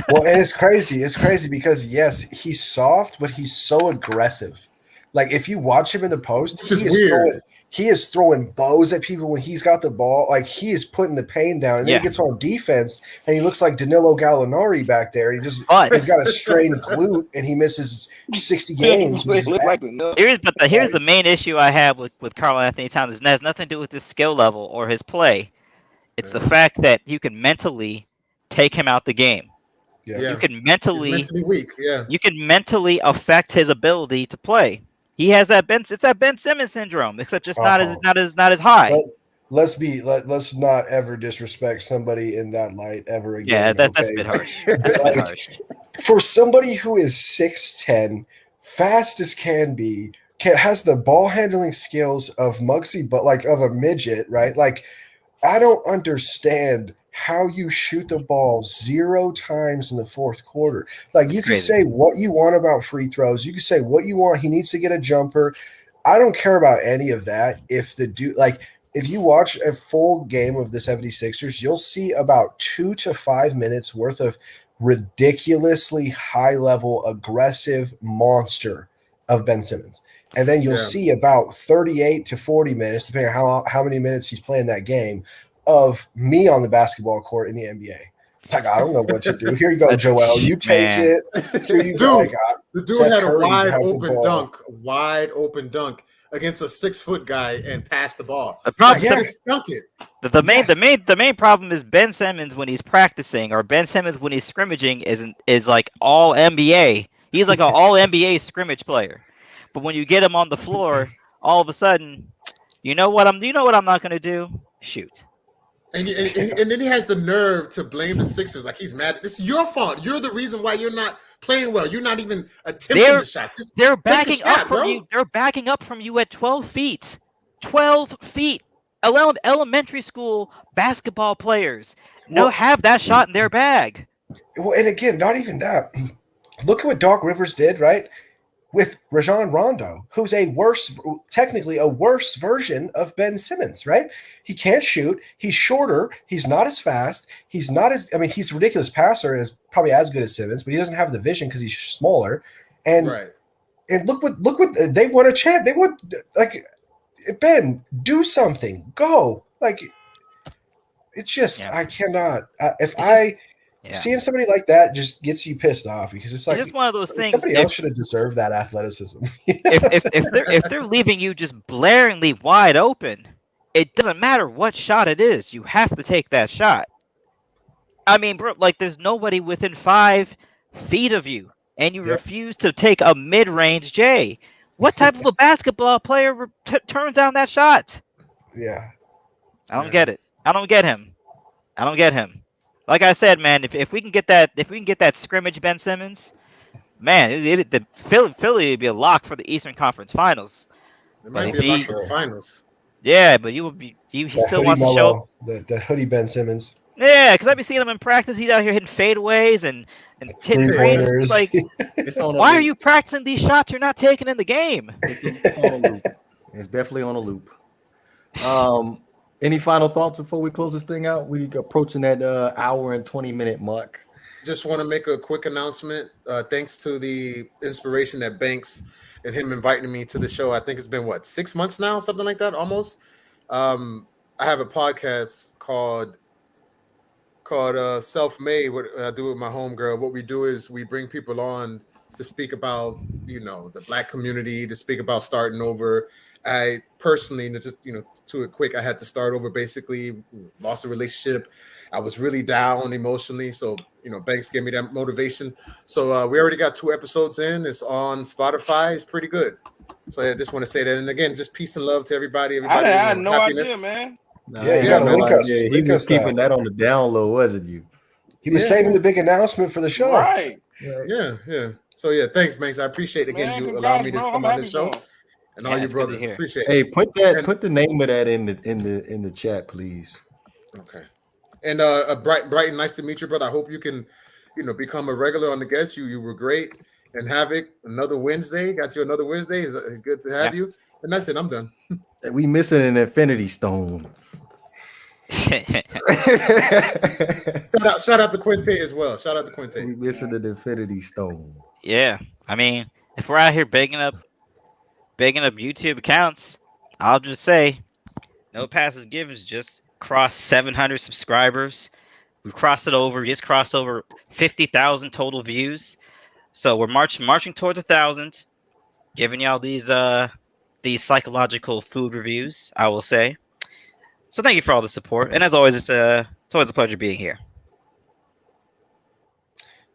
Well, and it's crazy. It's crazy because yes, he's soft, but he's so aggressive. Like if you watch him in the post, Which is weird. He is throwing bows at people when he's got the ball. Like he is putting the pain down, and then he gets on defense, and he looks like Danilo Gallinari back there. He's got a strained glute, and he misses 60 games. Here's the main issue I have with Karl Anthony Towns. It has nothing to do with his skill level or his play. It's the fact that you can mentally take him out the game. Yeah. You can mentally He's mentally weak. Yeah. You can mentally affect his ability to play. He has that Ben Simmons syndrome, except just not as high. Let's not ever disrespect somebody in that light ever again. Yeah, that's a bit harsh. That's a bit harsh. For somebody who is 6'10", fast as can be, has the ball handling skills of Muggsy, but like of a midget, right? Like, I don't understand how you shoot the ball 0 times in the fourth quarter. Like, you can say what you want about free throws. You can say what you want. He needs to get a jumper. I don't care about any of that. If you watch a full game of the 76ers, you'll see about 2 to 5 minutes worth of ridiculously high-level, aggressive monster of Ben Simmons. And then you'll see about 38 to 40 minutes, depending on how many minutes he's playing that game, of me on the basketball court in the NBA. Like, I don't know what to do. Here you go, Joel. You take it. Here you go. The dude had a wide open dunk against a 6-foot guy and passed the ball. The main problem is Ben Simmons when he's practicing, or Ben Simmons when he's scrimmaging is like all NBA. He's like an all NBA scrimmage player. But when you get him on the floor, all of a sudden, you know what I'm not gonna do? Shoot. And then he has the nerve to blame the Sixers, like he's mad. This is your fault. You're the reason why you're not playing well. You're not even attempting the shot. They're backing up from you. They're backing up from you at 12 feet. 12 feet. Elementary school basketball players have that shot in their bag. Well, and again, not even that. Look at what Doc Rivers did, right? With Rajon Rondo, who's technically a worse version of Ben Simmons, right? He can't shoot. He's shorter. He's not as fast. He's a ridiculous passer and is probably as good as Simmons, but he doesn't have the vision because he's smaller. And look what they won a champ. They won, like, Ben, do something. Go. Like, it's just, I cannot. Seeing somebody like that just gets you pissed off because it's like just one of those things. Somebody else should have deserved that athleticism. if they're leaving you just blaringly wide open, it doesn't matter what shot it is. You have to take that shot. I mean, bro, like there's nobody within 5 feet of you. and you Yep. refuse to take a mid-range J. What type of a basketball player turns down that shot? Yeah. I don't get it. I don't get him. I don't get him. Like I said, man, if we can get that scrimmage Ben Simmons, man, the Philly would be a lock for the Eastern Conference Finals. It But might if be a lot he, for the finals. yeah, but he That still hoodie wants to show up. mellow, that hoodie Ben Simmons, Yeah, because I've been seeing him in practice. He's out here hitting fadeaways and hitting threes. It's 3-pointers. like, It's on a why are loop. you practicing these shots you're not taking in the game? It's on a loop. It's definitely on a loop. Any final thoughts before we close this thing out? We approaching that hour and 20-minute mark. Just want to make a quick announcement. Thanks to the inspiration that Banks and him inviting me to the show. I think it's been 6 months now, something like that, almost. I have a podcast called Self-Made. What I do with my homegirl. What we do is we bring people on to speak about the Black community, to speak about starting over. I personally, just to it quick, I had to start over. Basically, lost a relationship. I was really down emotionally, so Banks gave me that motivation. So we already got 2 episodes in. It's on Spotify. It's pretty good. So I just want to say that. And again, just peace and love to everybody. I had no happiness. idea, man. Nah, Yeah, you gotta no link us. idea. He Link was us keeping now. that on the down low, wasn't you? He was saving the big announcement for the show. Right. Yeah. So yeah, thanks, Banks. I appreciate again Man, you congrats, allowing me to bro. come I'm on this happy show. for him. And all Yeah, you it's good to brothers, hear. appreciate it. Hey, put the name of that in the chat, please. Okay. And Brighton, nice to meet you, brother. I hope you can, become a regular on the guest. You were great. And Havoc, another Wednesday. Got you another Wednesday. It's good to have you. And that's it. I'm done. We missing an Infinity Stone. Shout out to Quinte as well. Shout out to Quinte. We missing an Infinity Stone. Yeah, I mean, if we're out here begging up YouTube accounts, I'll just say, no passes given, just crossed 700 subscribers. We crossed it over. We just crossed over 50,000 total views. So we're marching towards 1,000. Giving y'all these psychological food reviews, I will say. So thank you for all the support, and as always, it's always a pleasure being here.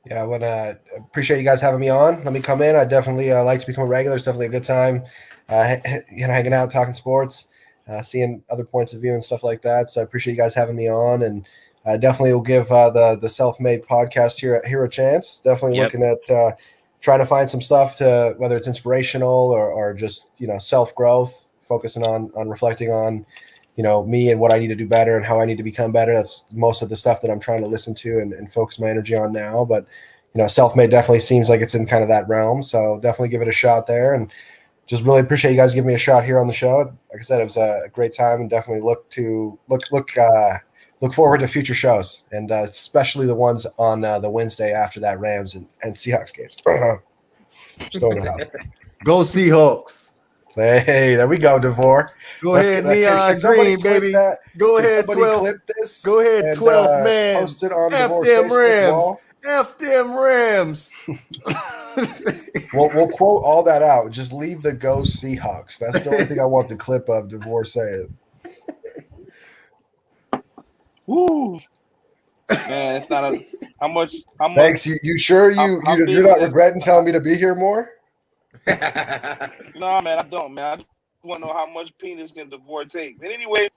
Yeah, I want to appreciate you guys having me on. Let me come in. I definitely like to become a regular. It's definitely a good time, hanging out, talking sports, seeing other points of view and stuff like that. So I appreciate you guys having me on, and I definitely will give the Self-Made podcast here a chance. Definitely looking at trying to find some stuff to, whether it's inspirational or just self growth, focusing on reflecting on me and what I need to do better and how I need to become better. That's most of the stuff that I'm trying to listen to and focus my energy on now. But, Self-Made definitely seems like it's in kind of that realm. So definitely give it a shot there. And just really appreciate you guys giving me a shot here on the show. Like I said, it was a great time, and definitely look forward to future shows, and especially the ones on the Wednesday after that Rams and Seahawks games. Just throwing it out there. Go Seahawks. Hey, there we go, DeVore. Go ahead, Neon Green, baby. Go ahead, 12. Clip this. Go ahead, and, 12 man. Post it on F DeVore's them Facebook Rams. wall. F them Rams. We'll quote all that out. Just leave the Go Seahawks. That's the only thing I want the clip of DeVore saying. Woo. Man, it's not how much. Thanks. You sure you're not regretting telling me to be here more? No, man, I don't, man. I just want to know how much penis can DeVore take. But anyway.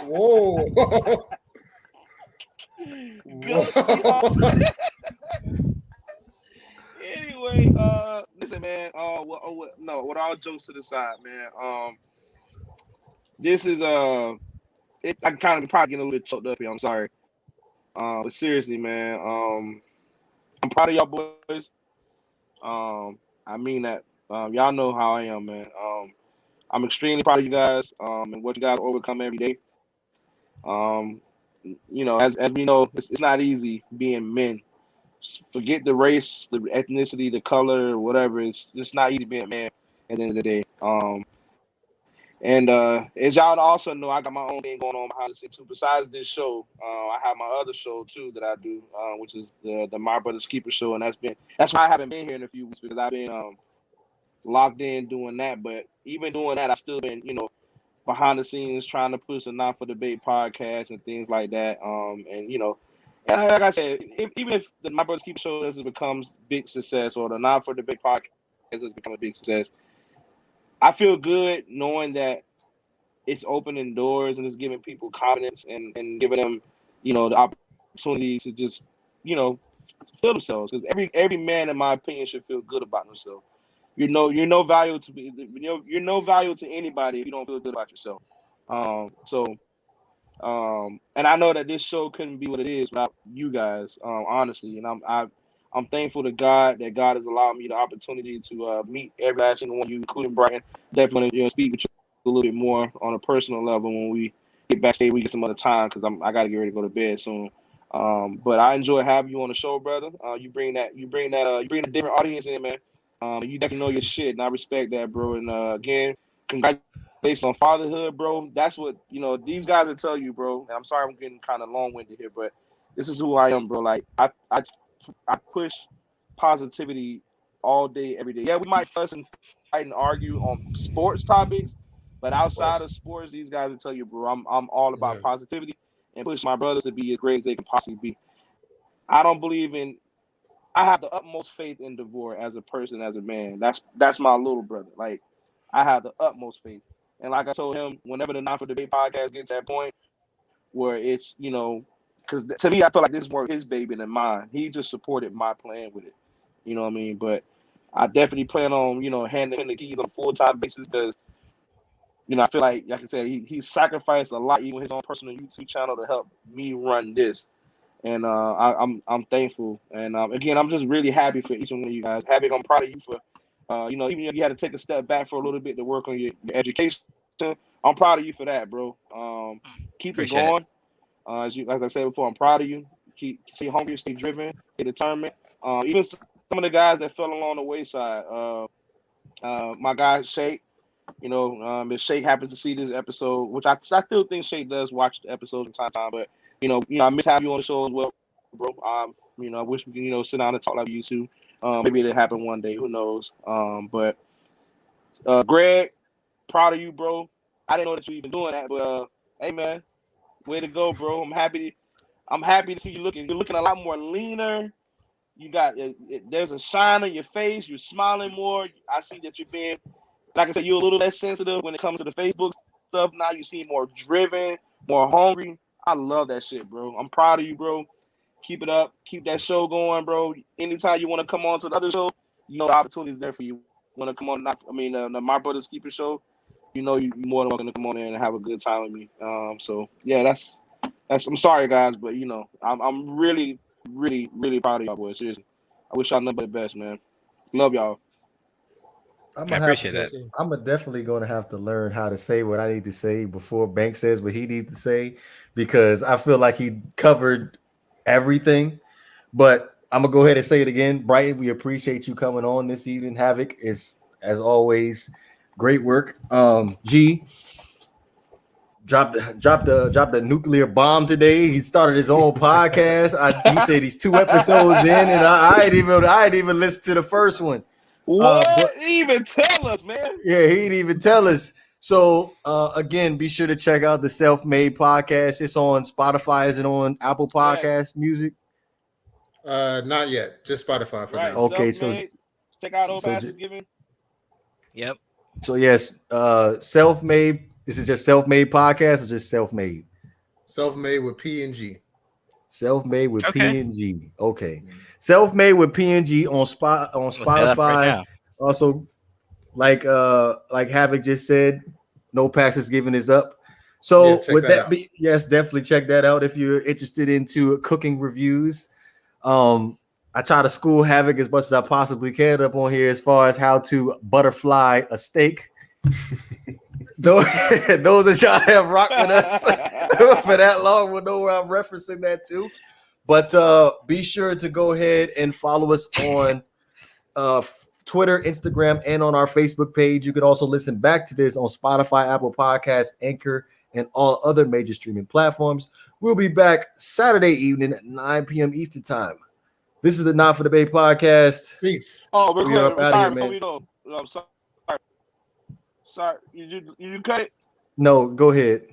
Whoa. Anyway, listen, man. With all jokes to the side, man. This is I'm kind of probably getting a little bit choked up here. I'm sorry. But seriously, man. I'm proud of y'all boys. I mean that. Y'all know how I am, man. I'm extremely proud of you guys. And what you guys overcome every day. As we know, it's not easy being men. Forget the race, the ethnicity, the color, whatever. It's not easy being a man at the end of the day. And as y'all also know, I got my own thing going on behind the scenes too. Besides this show, I have my other show too that I do, which is the My Brother's Keeper show, and that's why I haven't been here in a few weeks, because I've been locked in doing that. But even doing that, I've still been behind the scenes trying to push a Not for Debate podcast and things like that. And like I said, even if the My Brothers Keeper Show doesn't becomes big success, or the Not for the Big podcast has become a big success, I feel good knowing that it's opening doors and it's giving people confidence and giving them, the opportunity to just, feel themselves. Because every man, in my opinion, should feel good about themselves. You're no value to you're no value to anybody if you don't feel good about yourself. And I know that this show couldn't be what it is without you guys, honestly. And I'm thankful to God that God has allowed me the opportunity to meet every last single one of you, including Brian. Definitely want to speak with you a little bit more on a personal level when we get backstage. We get some other time because I got to get ready to go to bed soon. But I enjoy having you on the show, brother. You bring a different audience in, man. You definitely know your shit, and I respect that, bro. And again, congratulations on fatherhood, bro. That's what these guys will tell you, bro. And I'm sorry I'm getting kind of long-winded here, but this is who I am, bro. Like I push positivity all day, every day. Yeah, we might fuss and fight and argue on sports topics, but outside of sports, these guys will tell you, bro, I'm all about positivity and push my brothers to be as great as they can possibly be. I have the utmost faith in DeVore as a person, as a man. That's my little brother. Like, I have the utmost faith. And like I told him, whenever the Not for Debate podcast gets to that point where it's, because to me, I feel like this is more his baby than mine. He just supported my plan with it. You know what I mean? But I definitely plan on, handing him the keys on a full-time basis because, I feel like I said, he sacrificed a lot, even his own personal YouTube channel, to help me run this. And I'm thankful. And again, I'm just really happy for each one of you guys. I'm proud of you for, even if you had to take a step back for a little bit to work on your education. I'm proud of you for that, bro. Keep Appreciate it going. As I said before, I'm proud of you. Stay hungry, stay driven, stay determined. Even some of the guys that fell along the wayside. My guy Shake. If Shake happens to see this episode, which I still think Shake does watch the episodes from time to time, but I miss having you on the show as well, bro. I wish we can, sit down and talk like you two. Maybe it'll happen one day. Who knows? But Greg, proud of you, bro. I didn't know that you even doing that, but hey, man, way to go, bro. I'm happy to see you looking. You're looking a lot more leaner. You got there's a shine on your face. You're smiling more. I see that you're being, like I said, you're a little less sensitive when it comes to the Facebook stuff. Now you seem more driven, more hungry. I love that shit, bro. I'm proud of you, bro. Keep it up. Keep that show going, bro. Anytime you want to come on to the other show, the opportunity is there for you. Want to come on? The My Brothers Keeper Show. You're more than welcome to come on there and have a good time with me. So yeah, that's. I'm sorry, guys, but I'm really, really, really proud of y'all, boys. Seriously, I wish y'all nothing but the best, man. Love y'all. I appreciate that. I'm definitely going to have to learn how to say what I need to say before Bank says what he needs to say, because I feel like he covered everything. But I'm going to go ahead and say it again. Brighton, we appreciate you coming on this evening. Havoc is, as always, great work. G dropped the nuclear bomb today. He started his own podcast. He said he's 2 episodes in, and I ain't even listened to the first one. What? He even tell us, man. Yeah, he didn't even tell us. So again, be sure to check out the Self-Made podcast. It's on Spotify. Is it on Apple Podcast Music? Not yet. Just Spotify for now. Okay, Self-Made. Check out Old Bastards Giving. Yep. So yes, Self-Made. Is it just Self-Made podcast or just Self-Made? Self-Made with P and G. Self-Made with P and G. Okay. Self-Made with P and G on Spotify. Right, also, like Havoc just said, No Packs is giving this up. So with that, yes, definitely check that out if you're interested into cooking reviews. I try to school Havoc as much as I possibly can up on here as far as how to butterfly a steak. those that y'all have rocked with us for that long will know where I'm referencing that to. But be sure to go ahead and follow us on Twitter, Instagram, and on our Facebook page. You can also listen back to this on Spotify, Apple Podcasts, Anchor, and all other major streaming platforms. We'll be back Saturday evening at 9 p.m. Eastern Time. This is the Not for the Bay podcast. Peace. Oh, we're sorry, before we go. I'm sorry. Sorry, you cut it? No, go ahead.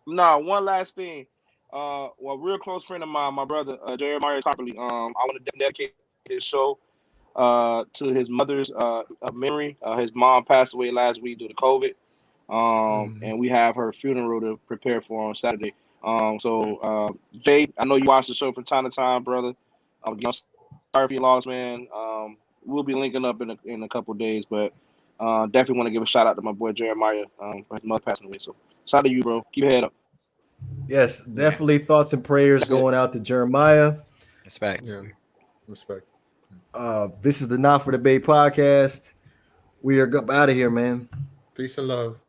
No, one last thing. Well, real close friend of mine, my brother, Jeremiah Copperly. I want to dedicate this show to his mother's memory. His mom passed away last week due to COVID. And we have her funeral to prepare for on Saturday. Jay, I know you watch the show from time to time, brother. Sorry for your loss, man. We'll be linking up in a couple of days, but definitely want to give a shout out to my boy Jeremiah for his mother passing away. So shout out to you, bro. Keep your head up. Yes, definitely thoughts and prayers That's going out to Jeremiah. Respect. Yeah, respect. This is the Not for the Bay podcast. We are out of here, man. Peace and love.